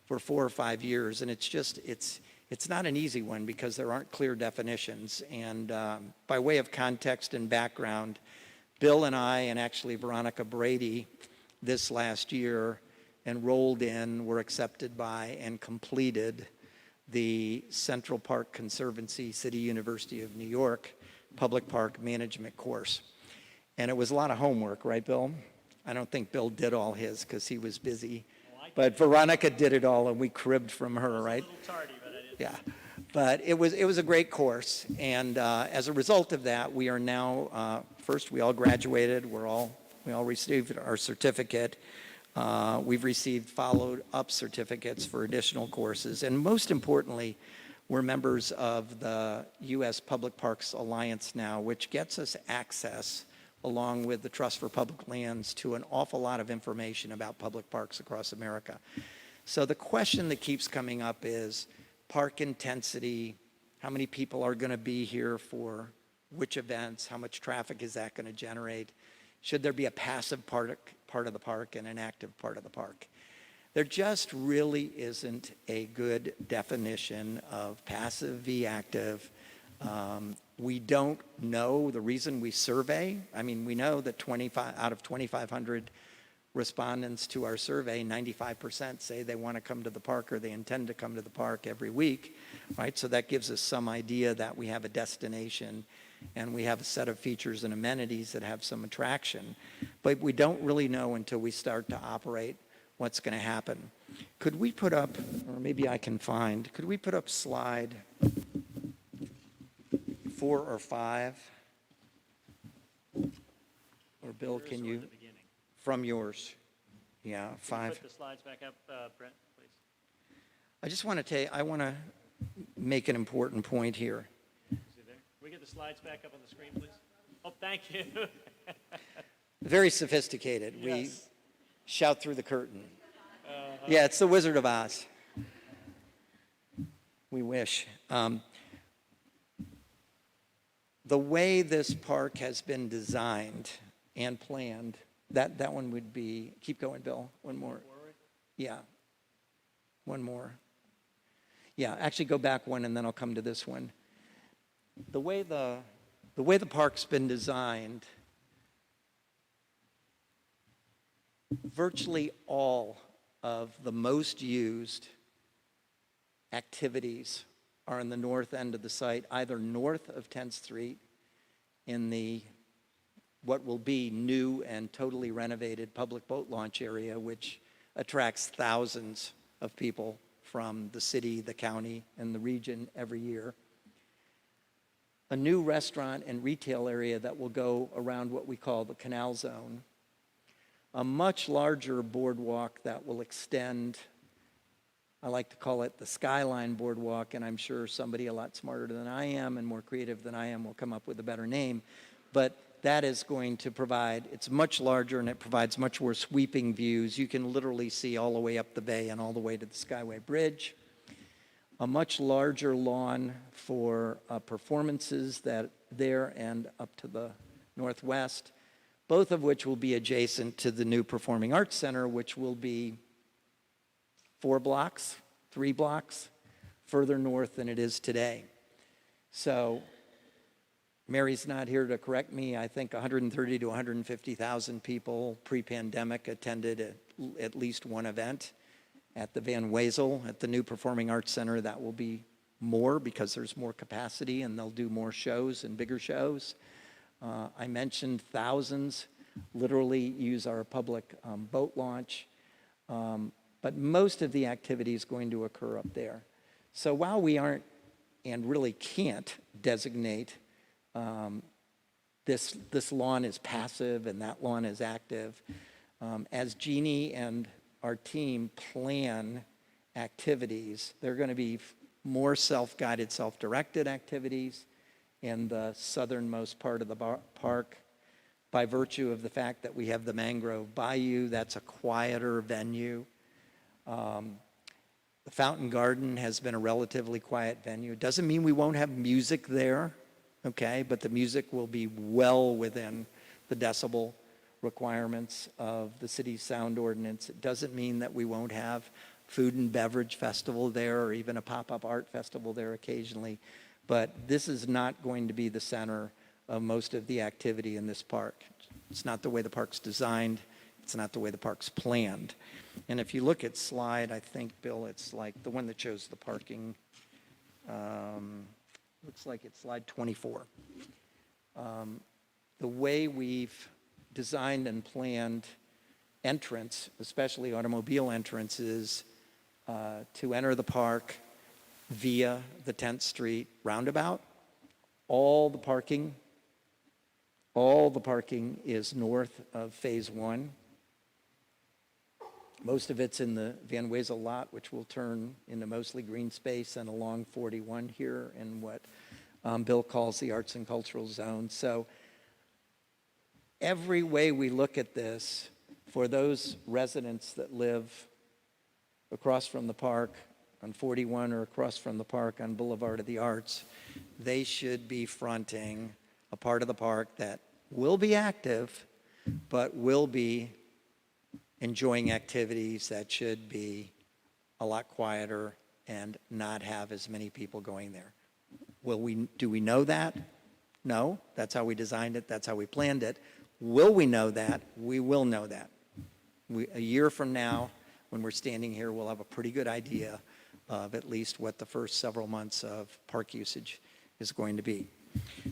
4 or 5 years, and it's not an easy one because there aren't clear definitions. And by way of context and background, Bill and I, and actually Veronica Brady, this last year enrolled in, were accepted by, and completed the Central Park Conservancy, City University of New York Public Park Management course. And it was a lot of homework, right, Bill? I don't think Bill did all his because he was busy. But Veronica did it all, and we cribbed from her, right? A little tardy, but I did. Yeah. But it was a great course, and as a result of that, we are now, first we all graduated, we all received our certificate. We've received follow-up certificates for additional courses, and most importantly, we're members of the U.S. Public Parks Alliance now, which gets us access, along with the Trust for Public Lands, to an awful lot of information about public parks across America. So the question that keeps coming up is park intensity, how many people are going to be here for which events, how much traffic is that going to generate? Should there be a passive park part of the park and an active part of the park. There just really isn't a good definition of passive v active. We don't know the reason we survey. I mean, we know that 25 out of 2,500 respondents to our survey, 95% say they want to come to the park or they intend to come to the park every week, right? So that gives us some idea that we have a destination and we have a set of features and amenities that have some attraction. But we don't really know until we start to operate what's going to happen. Could we put up, or maybe I can find, could we put up slide 4 or 5? Or Bill, Yours can or you? the beginning? From yours. Yeah, 5. Put the slides back up, Brent, please. I just want to I want to make an important point here. Is it there? Can we get the slides back up on the screen, please? Oh, thank you. Very sophisticated. We Yes. shout through the curtain. Yeah, it's the Wizard of Oz. We wish. The way this park has been designed and planned, that one would be, keep going, Bill, one more. Yeah, one more. Yeah, actually go back one and then I'll come to this one. The way the park's been designed, virtually all of the most used activities are in the north end of the site, either north of 10th Street in the what will be new and totally renovated public boat launch area, which attracts thousands of people from the city, the county, and the region every year. A new restaurant and retail area that will go around what we call the Canal Zone. A much larger boardwalk that will extend, I like to call it the Skyline Boardwalk, and I'm sure somebody a lot smarter than I am and more creative than I am will come up with a better name. But that is going to provide, it's much larger and it provides much more sweeping views. You can literally see all the way up the bay and all the way to the Skyway Bridge. A much larger lawn for performances that there and up to the northwest, both of which will be adjacent to the new Performing Arts Center, which will be 3 blocks further north than it is today. So Mary's not here to correct me. I think 130 to 150,000 people pre-pandemic attended at least one event at the Van Wezel at the new Performing Arts Center. That will be more because there's more capacity and they'll do more shows and bigger shows. I mentioned thousands literally use our public boat launch, but most of the activity is going to occur up there. So while we aren't and really can't designate this lawn is passive and that lawn is active, as Jeannie and our team plan activities, there are going to be more self-guided, self-directed activities in the southernmost part of the park by virtue of the fact that we have the Mangrove Bayou. That's a quieter venue. The Fountain Garden has been a relatively quiet venue. It doesn't mean we won't have music there, okay, but the music will be well within the decibel requirements of the city's sound ordinance. It doesn't mean that we won't have food and beverage festival there or even a pop-up art festival there occasionally, but this is not going to be the center of most of the activity in this park. It's not the way the park's designed. It's not the way the park's planned. And if you look at slide, I think, Bill, it's like the one that shows the parking. Looks like it's slide 24. The way we've designed and planned entrance, especially automobile entrances, to enter the park via the 10th Street roundabout. All the parking is north of Phase 1. Most of it's in the Van Wezel lot, which will turn into mostly green space and along 41 here in what Bill calls the arts and cultural zone. So every way we look at this, for those residents that live across from the park on 41 or across from the park on Boulevard of the Arts, they should be fronting a part of the park that will be active, but will be enjoying activities that should be a lot quieter and not have as many people going there. Do we know that? No, that's how we designed it, that's how we planned it. Will we know that? We will know that. A year from now, when we're standing here, we'll have a pretty good idea of at least what the first several months of park usage is going to be.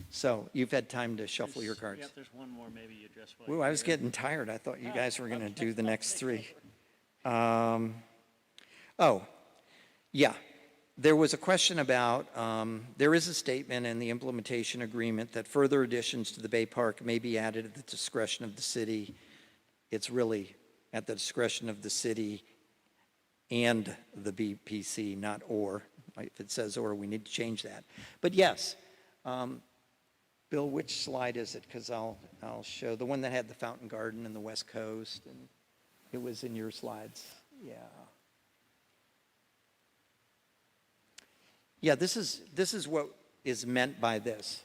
So you've had time to shuffle your cards. Yep, there's one more maybe you address. Ooh, I was getting tired. I thought you guys were going to do the next three. Oh, yeah. There was a question about, there is a statement in the implementation agreement that further additions to the Bay Park may be added at the discretion of the city. It's really at the discretion of the city and the BPC, not or. If it says or, we need to change that. But yes, Bill, which slide is it? Because I'll show the one that had the fountain garden and the West Coast, and it was in your slides. Yeah. Yeah, this is what is meant by this.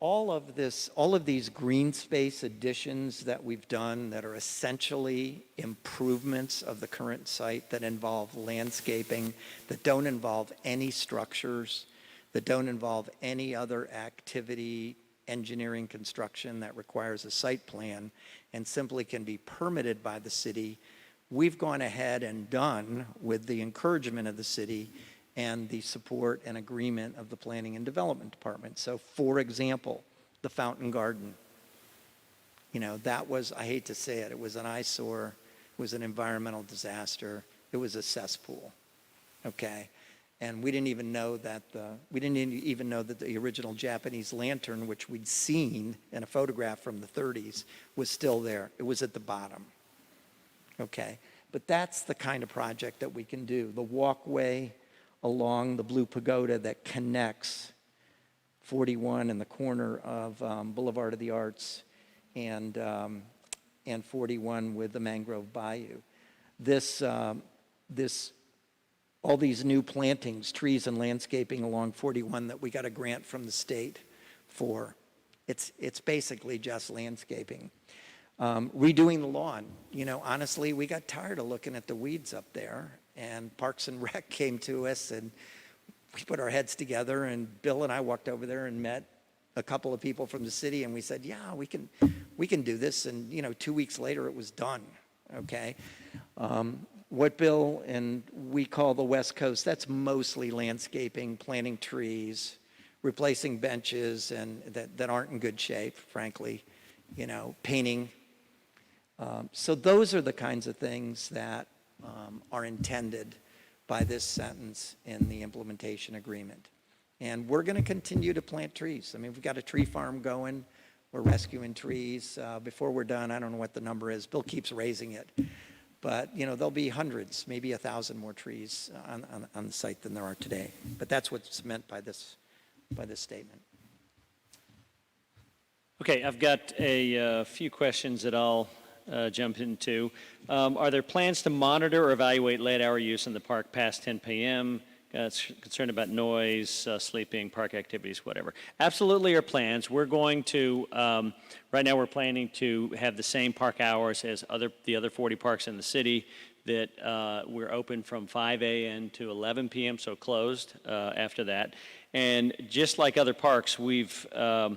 All of these green space additions that we've done that are essentially improvements of the current site that involve landscaping, that don't involve any structures, that don't involve any other activity, engineering, construction that requires a site plan and simply can be permitted by the city, we've gone ahead and done with the encouragement of the city and the support and agreement of the Planning and Development Department. So for example, the fountain garden, that was, I hate to say it, it was an eyesore, it was an environmental disaster, it was a cesspool, okay? And we didn't even know that the original Japanese lantern, which we'd seen in a photograph from the 30s, was still there. It was at the bottom, okay? But that's the kind of project that we can do. The walkway along the Blue Pagoda that connects 41 in the corner of Boulevard of the Arts and 41 with the Mangrove Bayou. All these new plantings, trees and landscaping along 41 that we got a grant from the state for, it's basically just landscaping. Redoing the lawn, honestly, we got tired of looking at the weeds up there, and Parks and Rec came to us, and we put our heads together, and Bill and I walked over there and met a couple of people from the city, and we said, yeah, we can do this, and 2 weeks later it was done, okay? What Bill and we call the West Coast, that's mostly landscaping, planting trees, replacing benches and that aren't in good shape, frankly, painting. So those are the kinds of things that are intended by this sentence in the implementation agreement. And we're going to continue to plant trees. I mean, we've got a tree farm going. We're rescuing trees. Before we're done, I don't know what the number is. Bill keeps raising it. But, there'll be hundreds, maybe 1,000 more trees on the site than there are today. But that's what's meant by this statement. Okay, I've got a few questions that I'll jump into. Are there plans to monitor or evaluate late hour use in the park past 10 p.m.? Concerned about noise, sleeping, park activities, whatever. Absolutely are plans. We're going to, right now we're planning to have the same park hours as the other 40 parks in the city, that we're open from 5 a.m. to 11 p.m., so closed after that. And just like other parks, we are,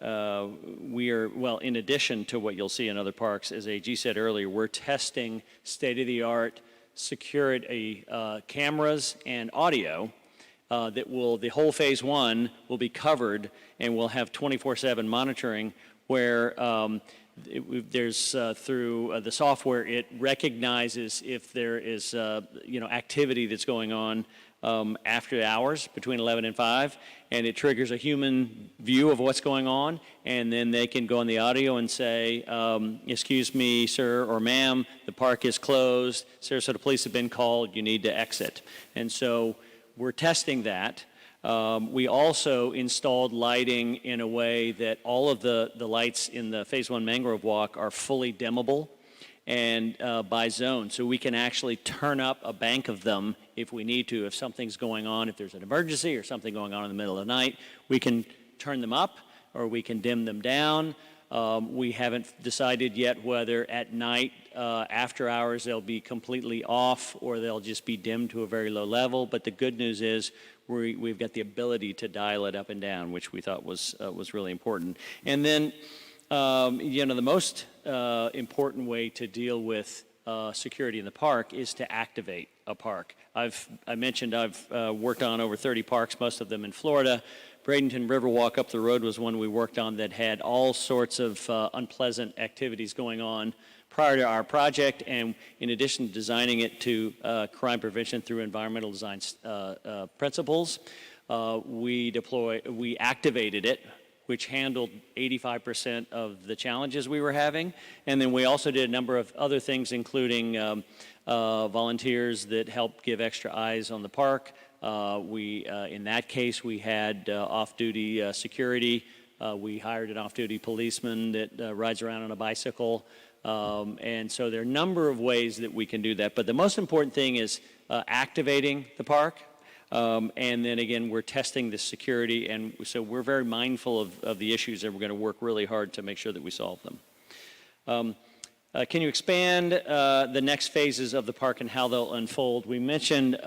well, in addition to what you'll see in other parks, as AG said earlier, we're testing state-of-the-art security cameras and audio the whole phase one will be covered, and we'll have 24/7 monitoring where there's through the software, it recognizes if there is activity that's going on after hours between 11 and 5, and it triggers a human view of what's going on, and then they can go on the audio and say, excuse me, sir or ma'am, the park is closed, Sarasota police have been called, you need to exit. And so we're testing that. We also installed lighting in a way that all of the lights in the Phase 1 Mangrove Walk are fully dimmable and by zone. So we can actually turn up a bank of them if we need to. If something's going on, if there's an emergency or something going on in the middle of the night, we can turn them up or we can dim them down. We haven't decided yet whether at night, after hours, they'll be completely off or they'll just be dimmed to a very low level. But the good news is we've got the ability to dial it up and down, which we thought was really important. And then, the most important way to deal with security in the park is to activate a park. I mentioned I've worked on over 30 parks, most of them in Florida. Bradenton Riverwalk up the road was one we worked on that had all sorts of unpleasant activities going on prior to our project, and in addition to designing it to crime prevention through environmental design principles, we activated it, which handled 85% of the challenges we were having. And then we also did a number of other things, including volunteers that helped give extra eyes on the park. In that case, we had off-duty security. We hired an off-duty policeman that rides around on a bicycle. And so there are a number of ways that we can do that. But the most important thing is activating the park. And then again, we're testing the security, and so we're very mindful of the issues, and we're going to work really hard to make sure that we solve them. Can you expand the next phases of the park and how they'll unfold? We mentioned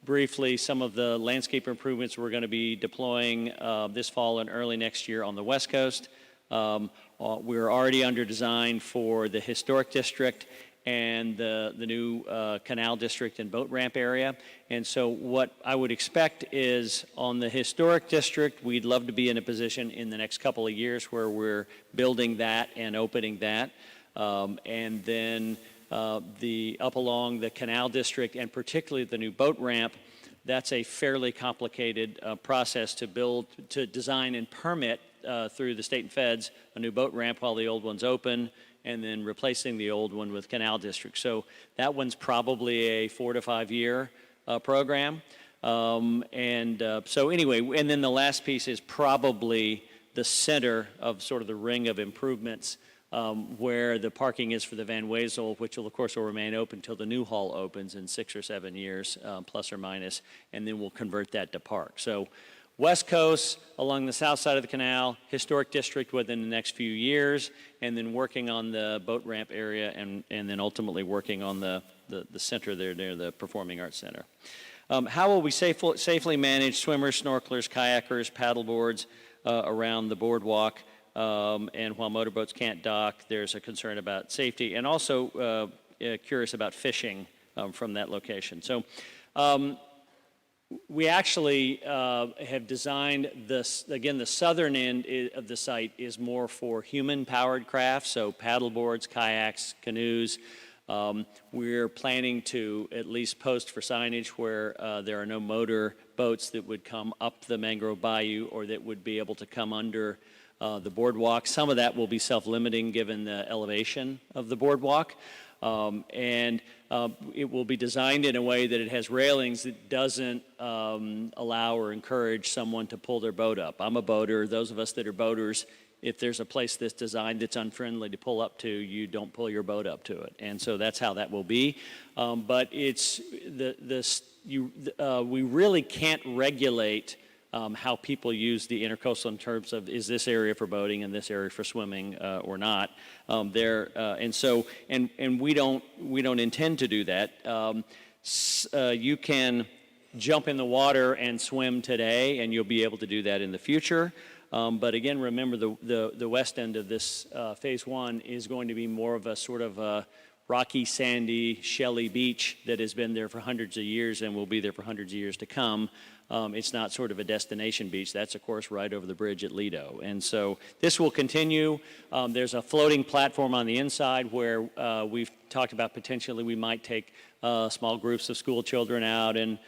briefly some of the landscape improvements we're going to be deploying this fall and early next year on the West Coast. We're already under design for the historic district and the new canal district and boat ramp area. And so what I would expect is on the historic district, we'd love to be in a position in the next couple of years where we're building that and opening that. And then up along the canal district and particularly the new boat ramp, that's a fairly complicated process to design and permit through the state and feds a new boat ramp while the old one's open, and then replacing the old one with canal district. So that one's probably a 4 to 5 year program. So anyway, and then the last piece is probably the center of sort of the ring of improvements where the parking is for the Van Wezel, which will, of course, will remain open until the new hall opens in 6 or 7 years, plus or minus, and then we'll convert that to park. So West Coast along the south side of the canal, historic district within the next few years, and then working on the boat ramp area, and then ultimately working on the center there near the Performing Arts Center. How will we safely manage swimmers, snorkelers, kayakers, paddleboards around the boardwalk? And while motorboats can't dock, there's a concern about safety, and also curious about fishing from that location. So we actually have designed this, again, the southern end of the site is more for human-powered crafts, so paddleboards, kayaks, canoes. We're planning to at least post for signage where there are no motor boats that would come up the Mangrove Bayou or that would be able to come under the boardwalk. Some of that will be self-limiting given the elevation of the boardwalk. It will be designed in a way that it has railings that doesn't allow or encourage someone to pull their boat up. I'm a boater. Those of us that are boaters, if there's a place that's designed that's unfriendly to pull up to, you don't pull your boat up to it. And so that's how that will be. But it's we really can't regulate how people use the intercoastal in terms of is this area for boating and this area for swimming or not. And we don't intend to do that. You can jump in the water and swim today, and you'll be able to do that in the future. But again, remember the west end of this phase one is going to be more of a sort of a rocky, sandy, shelly beach that has been there for hundreds of years and will be there for hundreds of years to come. It's not sort of a destination beach. That's, of course, right over the bridge at Lido. And so this will continue. There's a floating platform on the inside where we've talked about potentially we might take small groups of school children out and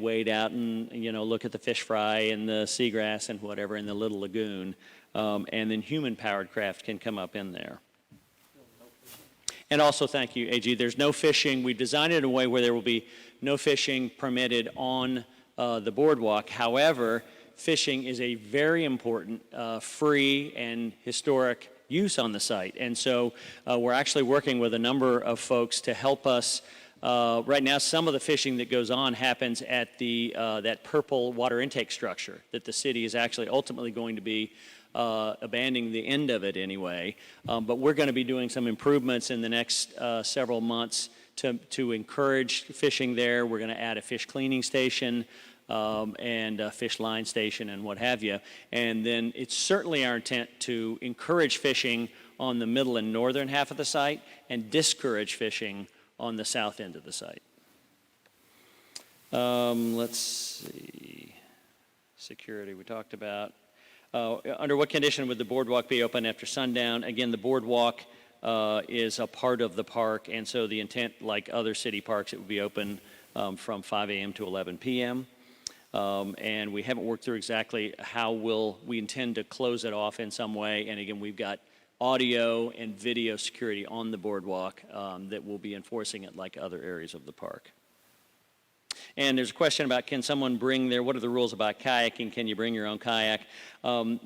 wade out and, look at the fish fry and the seagrass and whatever in the little lagoon. And then human-powered craft can come up in there. And also, thank you, AG, there's no fishing. We've designed it in a way where there will be no fishing permitted on the boardwalk. However, fishing is a very important free and historic use on the site. And so we're actually working with a number of folks to help us Right now, some of the fishing that goes on happens at that purple water intake structure that the city is actually ultimately going to be abandoning the end of it anyway. But we're going to be doing some improvements in the next several months to encourage fishing there. We're going to add a fish cleaning station and a fish line station and what have you. And then it's certainly our intent to encourage fishing on the middle and northern half of the site and discourage fishing on the south end of the site. Let's see. Security we talked about. Under what condition would the boardwalk be open after sundown? Again, the boardwalk is a part of the park, and so the intent, like other city parks, it would be open from 5 a.m. to 11 p.m. And we haven't worked through exactly how we intend to close it off in some way. And again, we've got audio and video security on the boardwalk that will be enforcing it like other areas of the park. And there's a question about, can someone bring what are the rules about kayaking? Can you bring your own kayak? While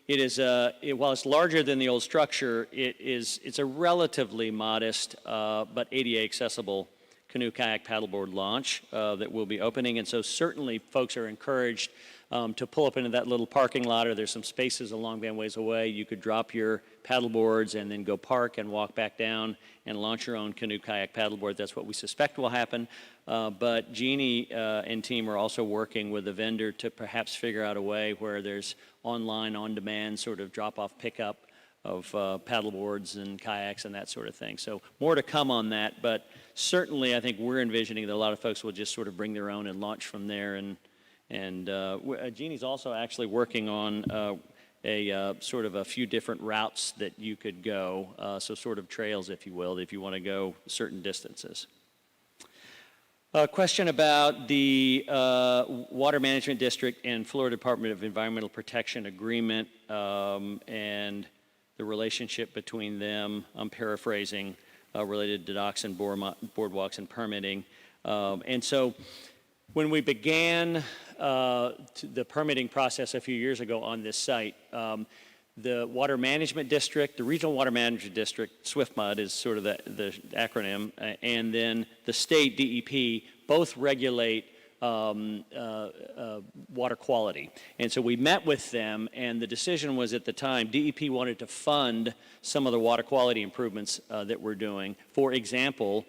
it's larger than the old structure, it's a relatively modest but ADA accessible canoe, kayak, paddleboard launch that will be opening. And so certainly folks are encouraged to pull up into that little parking lot, or there's some spaces a long band ways away. You could drop your paddleboards and then go park and walk back down and launch your own canoe, kayak, paddleboard. That's what we suspect will happen. But Jeannie and team are also working with a vendor to perhaps figure out a way where there's online, on-demand sort of drop-off pickup of paddleboards and kayaks and that sort of thing. So more to come on that, but certainly I think we're envisioning that a lot of folks will just sort of bring their own and launch from there. And Jeannie's also actually working on sort of a few different routes that you could go, so sort of trails, if you will, if you want to go certain distances. A question about the Water Management District and Florida Department of Environmental Protection agreement and the relationship between them. I'm paraphrasing, related to docks and boardwalks and permitting. And so when we began the permitting process a few years ago on this site, the Water Management District, the Regional Water Management District, SWIFMUD is sort of the acronym, and then the state DEP both regulate water quality. And so we met with them, and the decision was at the time, DEP wanted to fund some of the water quality improvements that we're doing. For example,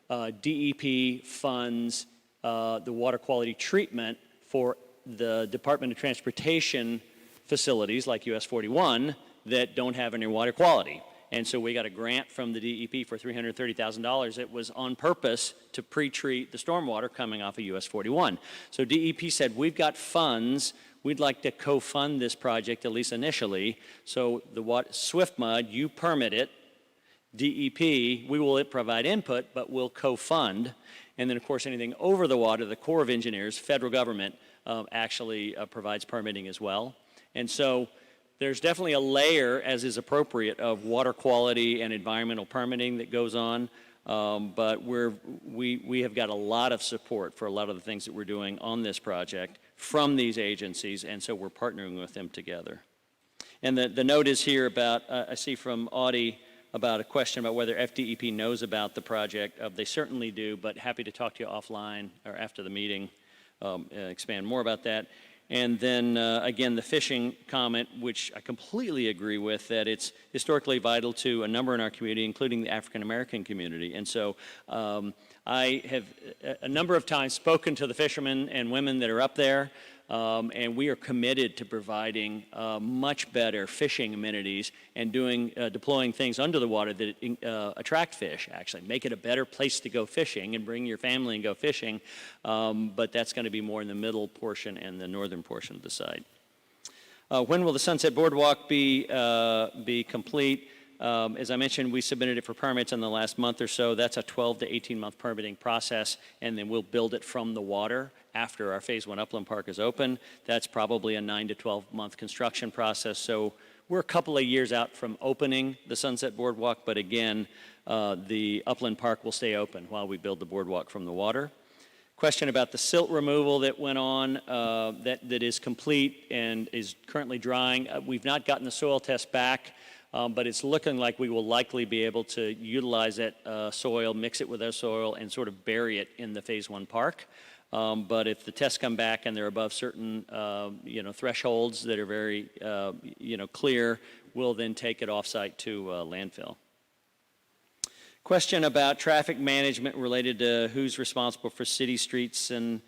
DEP funds the water quality treatment for the Department of Transportation facilities like US 41 that don't have any water quality. And so we got a grant from the DEP for $330,000 that was on purpose to pre-treat the stormwater coming off of US 41. So DEP said, we've got funds, we'd like to co-fund this project, at least initially. So the SWIFMUD, you permit it, DEP, we will provide input, but we'll co-fund. And then, of course, anything over the water, the Corps of Engineers, federal government, actually provides permitting as well. And so there's definitely a layer, as is appropriate, of water quality and environmental permitting that goes on. But we have got a lot of support for a lot of the things that we're doing on this project from these agencies, and so we're partnering with them together. And the note is here about, I see from Audie, about a question about whether FDEP knows about the project. They certainly do, but happy to talk to you offline or after the meeting, expand more about that. And then, again, the fishing comment, which I completely agree with, that it's historically vital to a number in our community, including the African-American community. And so I have a number of times spoken to the fishermen and women that are up there, and we are committed to providing much better fishing amenities and deploying things under the water that attract fish, actually. Make it a better place to go fishing and bring your family and go fishing, but that's going to be more in the middle portion and the northern portion of the site. When will the Sunset Boardwalk be complete? As I mentioned, we submitted it for permits in the last month or so. That's a 12 to 18-month permitting process, and then we'll build it from the water after our Phase 1 Upland Park is open. That's probably a 9 to 12-month construction process. So we're a couple of years out from opening the Sunset Boardwalk, but again, the Upland Park will stay open while we build the boardwalk from the water. Question about the silt removal that went on, that is complete and is currently drying. We've not gotten the soil test back but it's looking like we will likely be able to utilize that soil, mix it with our soil, and sort of bury it in the Phase 1 park. But if the tests come back and they're above certain, thresholds that are very, clear, we'll then take it off-site to landfill. Question about traffic management related to who's responsible for city streets and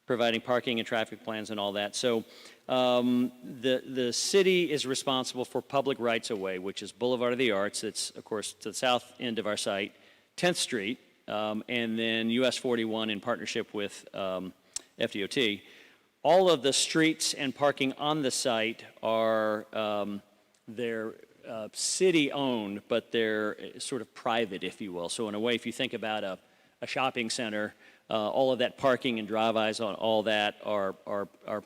providing parking and traffic plans and all that. So the city is responsible for public rights-of-way, which is Boulevard of the Arts. It's, of course, to the south end of our site, 10th Street, and then US 41 in partnership with FDOT. All of the streets and parking on the site are they're city-owned, but they're sort of private, if you will. So in a way, if you think about a shopping center, all of that parking and drive-bys on all that are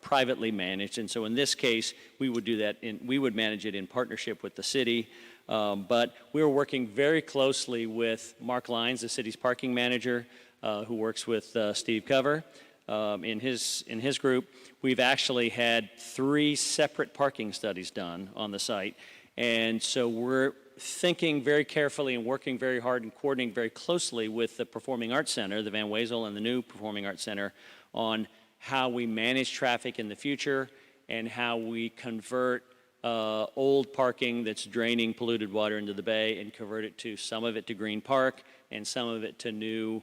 privately managed. And so in this case, we would do that. We would manage it in partnership with the city. But we're working very closely with Mark Lyons, the city's parking manager, who works with Steve Cover in his group. We've actually had 3 separate parking studies done on the site. And so we're thinking very carefully and working very hard and coordinating very closely with the Performing Arts Center, the Van Wezel and the new Performing Arts Center, on how we manage traffic in the future and how we convert old parking that's draining polluted water into the bay and convert it to some of it to Green Park and some of it to new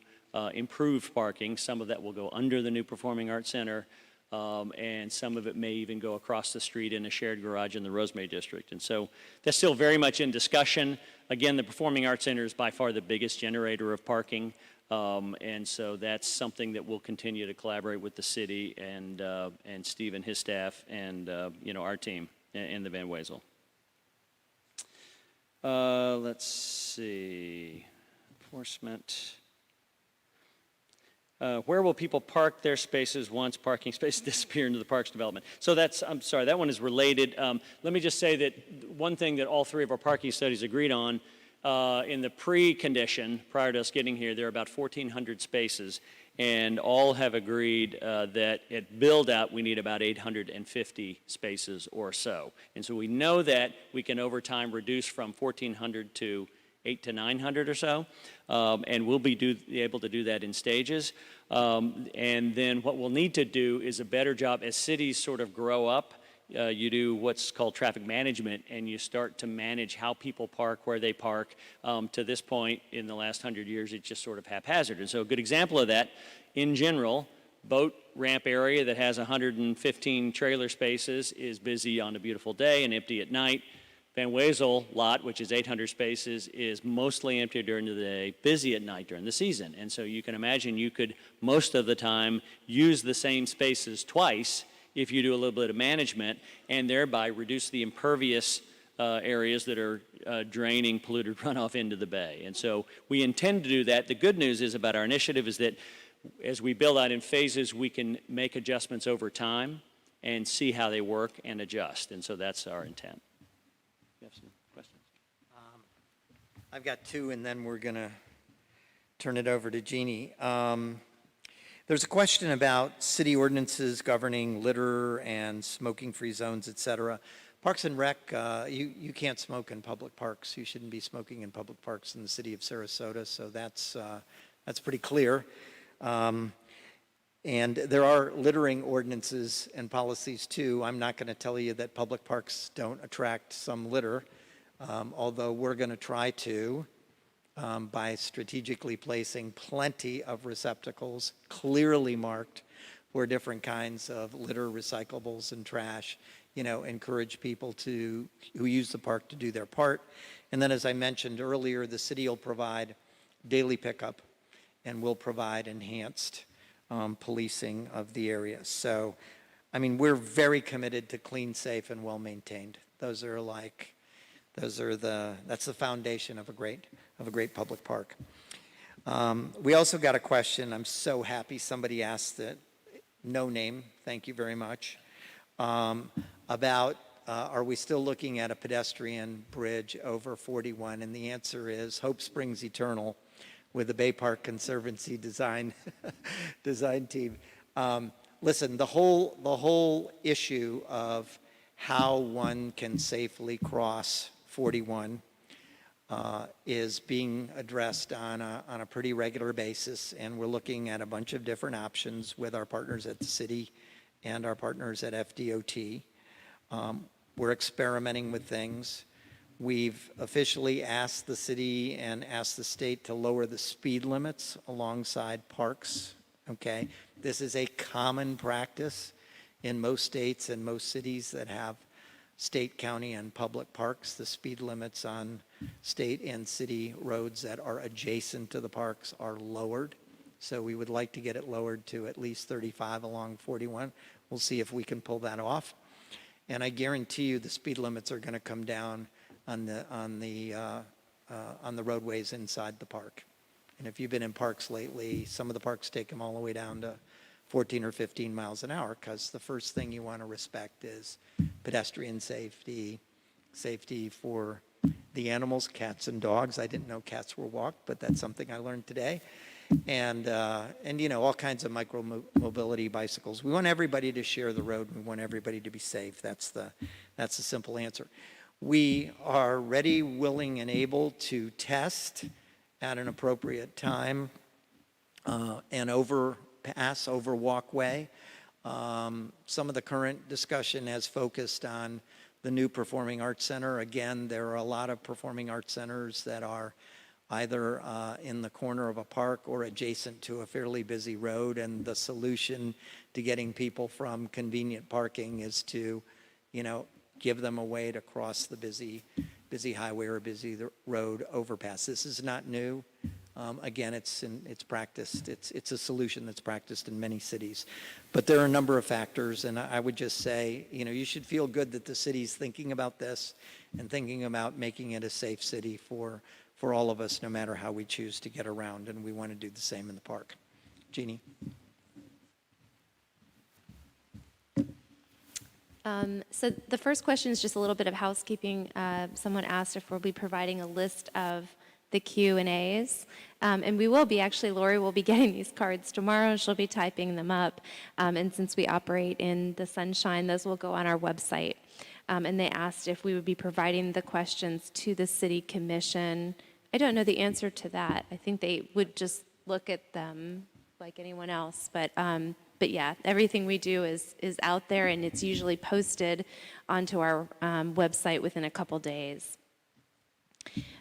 improved parking. Some of that will go under the new Performing Arts Center. And some of it may even go across the street in a shared garage in the Rosemary District. And so that's still very much in discussion. Again, the Performing Arts Center is by far the biggest generator of parking. And so that's something that we'll continue to collaborate with the city and Steve and his staff and, our team in the Van Wezel. Let's see. Enforcement. Where will people park their spaces once parking spaces disappear into the parks development? So I'm sorry, that one is related. Let me just say that one thing that all 3 of our parking studies agreed on, in the pre-condition, prior to us getting here, there are about 1,400 spaces, and all have agreed that at build-out, we need about 850 spaces or so. And so we know that we can, over time, reduce from 1,400 to 800 to 900 or so, and we'll be able to do that in stages. And then what we'll need to do is a better job as cities sort of grow up. You do what's called traffic management, and you start to manage how people park, where they park. To this point, in the last 100 years, it's just sort of haphazard. And so a good example of that, in general, boat ramp area that has 115 trailer spaces is busy on a beautiful day and empty at night. Van Wezel lot, which is 800 spaces, is mostly empty during the day, busy at night during the season. And so you can imagine you could, most of the time, use the same spaces twice if you do a little bit of management and thereby reduce the impervious areas that are draining polluted runoff into the bay. And so we intend to do that. The good news is about our initiative is that as we build out in phases, we can make adjustments over time and see how they work and adjust. And so that's our intent. You have some questions? I've got 2, and then we're going to turn it over to Jeannie. There's a question about city ordinances governing litter and smoking-free zones, et cetera. Parks and Rec, you can't smoke in public parks. You shouldn't be smoking in public parks in the city of Sarasota, so that's pretty clear. And there are littering ordinances and policies too. I'm not going to tell you that public parks don't attract some litter, although we're going to try to by strategically placing plenty of receptacles clearly marked for different kinds of litter, recyclables, and trash. Encourage people who use the park to do their part. And then, as I mentioned earlier, the city will provide daily pickup and will provide enhanced policing of the area. So, we're very committed to clean, safe, and well-maintained. That's the foundation of a great public park. We also got a question. I'm so happy somebody asked it. No name. Thank you very much. About are we still looking at a pedestrian bridge over 41? And the answer is hope springs eternal, with the Bay Park Conservancy design team. Listen, the whole issue of how one can safely cross 41 is being addressed on a pretty regular basis, and we're looking at a bunch of different options with our partners at the city and our partners at FDOT. We're experimenting with things. We've officially asked the city and asked the state to lower the speed limits alongside parks, okay? This is a common practice in most states and most cities that have state, county, and public parks. The speed limits on state and city roads that are adjacent to the parks are lowered. So we would like to get it lowered to at least 35 along 41. We'll see if we can pull that off. And I guarantee you the speed limits are going to come down on the roadways inside the park. And if you've been in parks lately, some of the parks take them all the way down to 14 or 15 miles an hour, because the first thing you want to respect is pedestrian safety, safety for the animals, cats and dogs. I didn't know cats were walked, but that's something I learned today. And you know, all kinds of micro mobility bicycles. We want everybody to share the road. We want everybody to be safe. That's the simple answer. We are ready, willing, and able to test at an appropriate time an overpass, over walkway. Some of the current discussion has focused on the new Performing Arts Center. Again, there are a lot of performing arts centers that are either in the corner of a park or adjacent to a fairly busy road, and the solution to getting people from convenient parking is to, you know, give them a way to cross the busy highway or busy road overpass. This is not new. Again, it's practiced. It's a solution that's practiced in many cities. But there are a number of factors, and I would just say, you know, you should feel good that the city's thinking about this and thinking about making it a safe city for all of us, no matter how we choose to get around, and we want to do the same in the park. Jeannie? So the first question is just a little bit of housekeeping. Someone asked if we'll be providing a list of the Q&As. And we will be, actually, Lori will be getting these cards tomorrow. She'll be typing them up. And since we operate in the sunshine, those will go on our website. And they asked if we would be providing the questions to the city commission. I don't know the answer to that. I think they would just look at them like anyone else. But yeah, everything we do is out there, and it's usually posted onto our website within a couple days.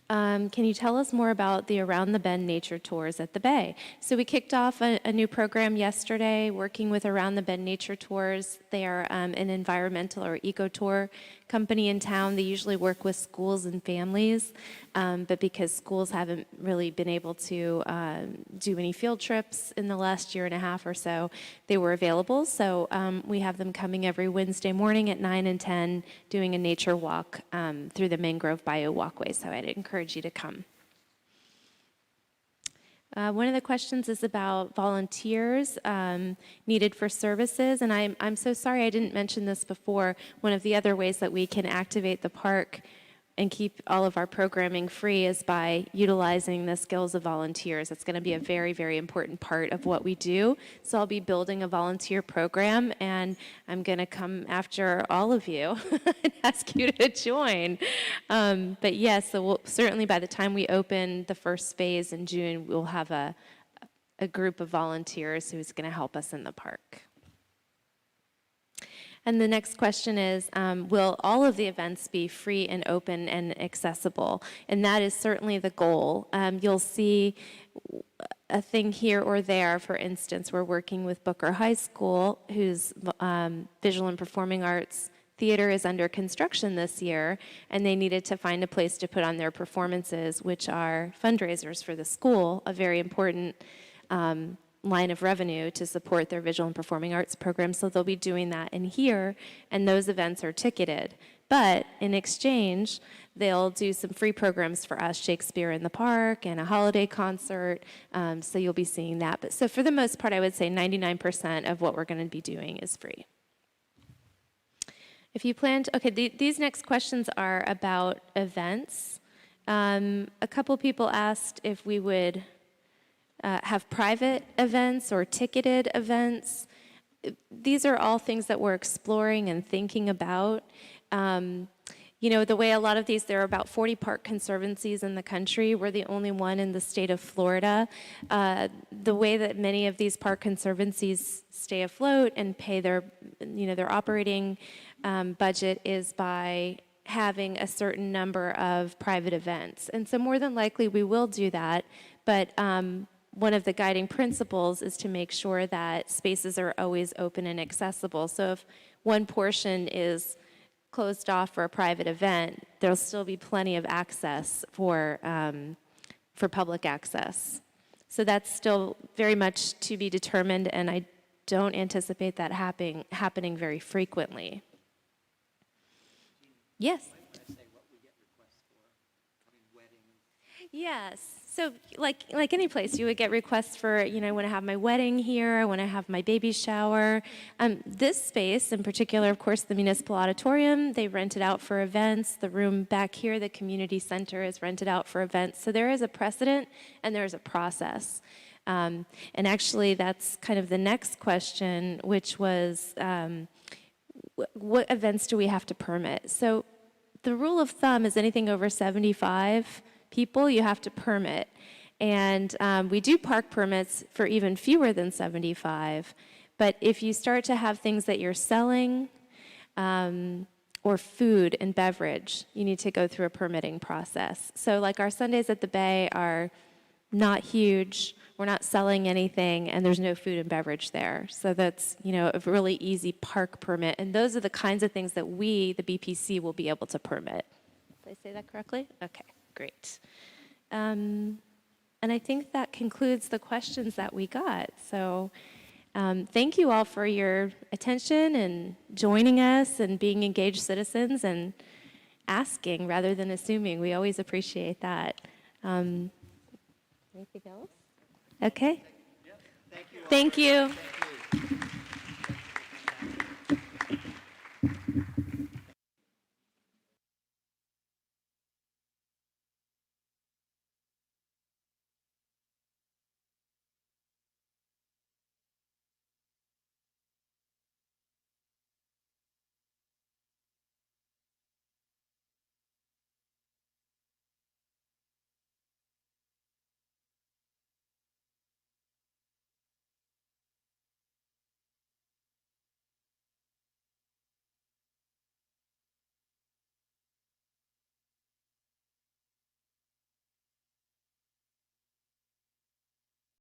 Can you tell us more about the Around the Bend nature tours at the Bay? So we kicked off a new program yesterday working with Around the Bend Nature Tours. They are an environmental or eco-tour company in town. They usually work with schools and families, but because schools haven't really been able to do any field trips in the last year and a half or so, they were available. So we have them coming every Wednesday morning at 9 and 10 doing a nature walk through the Mangrove Bio Walkway. So I'd encourage you to come. One of the questions is about volunteers needed for services, and I'm so sorry I didn't mention this before. One of the other ways that we can activate the park and keep all of our programming free is by utilizing the skills of volunteers. It's going to be a very, very important part of what we do. So I'll be building a volunteer program, and I'm going to come after all of you and ask you to join. But yes, so certainly by the time we open the first phase in June, we'll have a group of volunteers who's going to help us in the park. And the next question is, will all of the events be free and open and accessible? And that is certainly the goal. You'll see a thing here or there. For instance, we're working with Booker High School, whose visual and performing arts theater is under construction this year, and they needed to find a place to put on their performances, which are fundraisers for the school, a very important line of revenue to support their visual and performing arts program. So they'll be doing that in here, and those events are ticketed. But in exchange, they'll do some free programs for us, Shakespeare in the Park and a holiday concert. So you'll be seeing that. But so for the most part, I would say 99% of what we're going to be doing is free. If you plan to, okay, these next questions are about events. A couple people asked if we would have private events or ticketed events. These are all things that we're exploring and thinking about. the way a lot of these, there are about 40 park conservancies in the country. We're the only one in the state of Florida. The way that many of these park conservancies stay afloat and pay their operating budget is by having a certain number of private events. And so more than likely we will do that, but one of the guiding principles is to make sure that spaces are always open and accessible. So if one portion is closed off for a private event, there'll still be plenty of access for public access. So that's still very much to be determined, and I don't anticipate that happening very frequently. Yes? Yes. So like any place, you would get requests for, I want to have my wedding here, I want to have my baby shower. This space in particular, of course, the municipal auditorium, they rent it out for events. The room back here, the community center, is rented out for events. So there is a precedent and there is a process. And actually, that's kind of the next question, which was, what events do we have to permit? So the rule of thumb is anything over 75 people, you have to permit. And we do park permits for even fewer than 75. But if you start to have things that you're selling or food and beverage, you need to go through a permitting process. So like our Sundays at the Bay are not huge. We're not selling anything, and there's no food and beverage there. So that's, a really easy park permit. And those are the kinds of things that we, the BPC, will be able to permit. Did I say that correctly? Okay. Great. And I think that concludes the questions that we got. So thank you all for your attention and joining us and being engaged citizens and asking rather than assuming. We always appreciate that. Anything else? Okay. Thank you.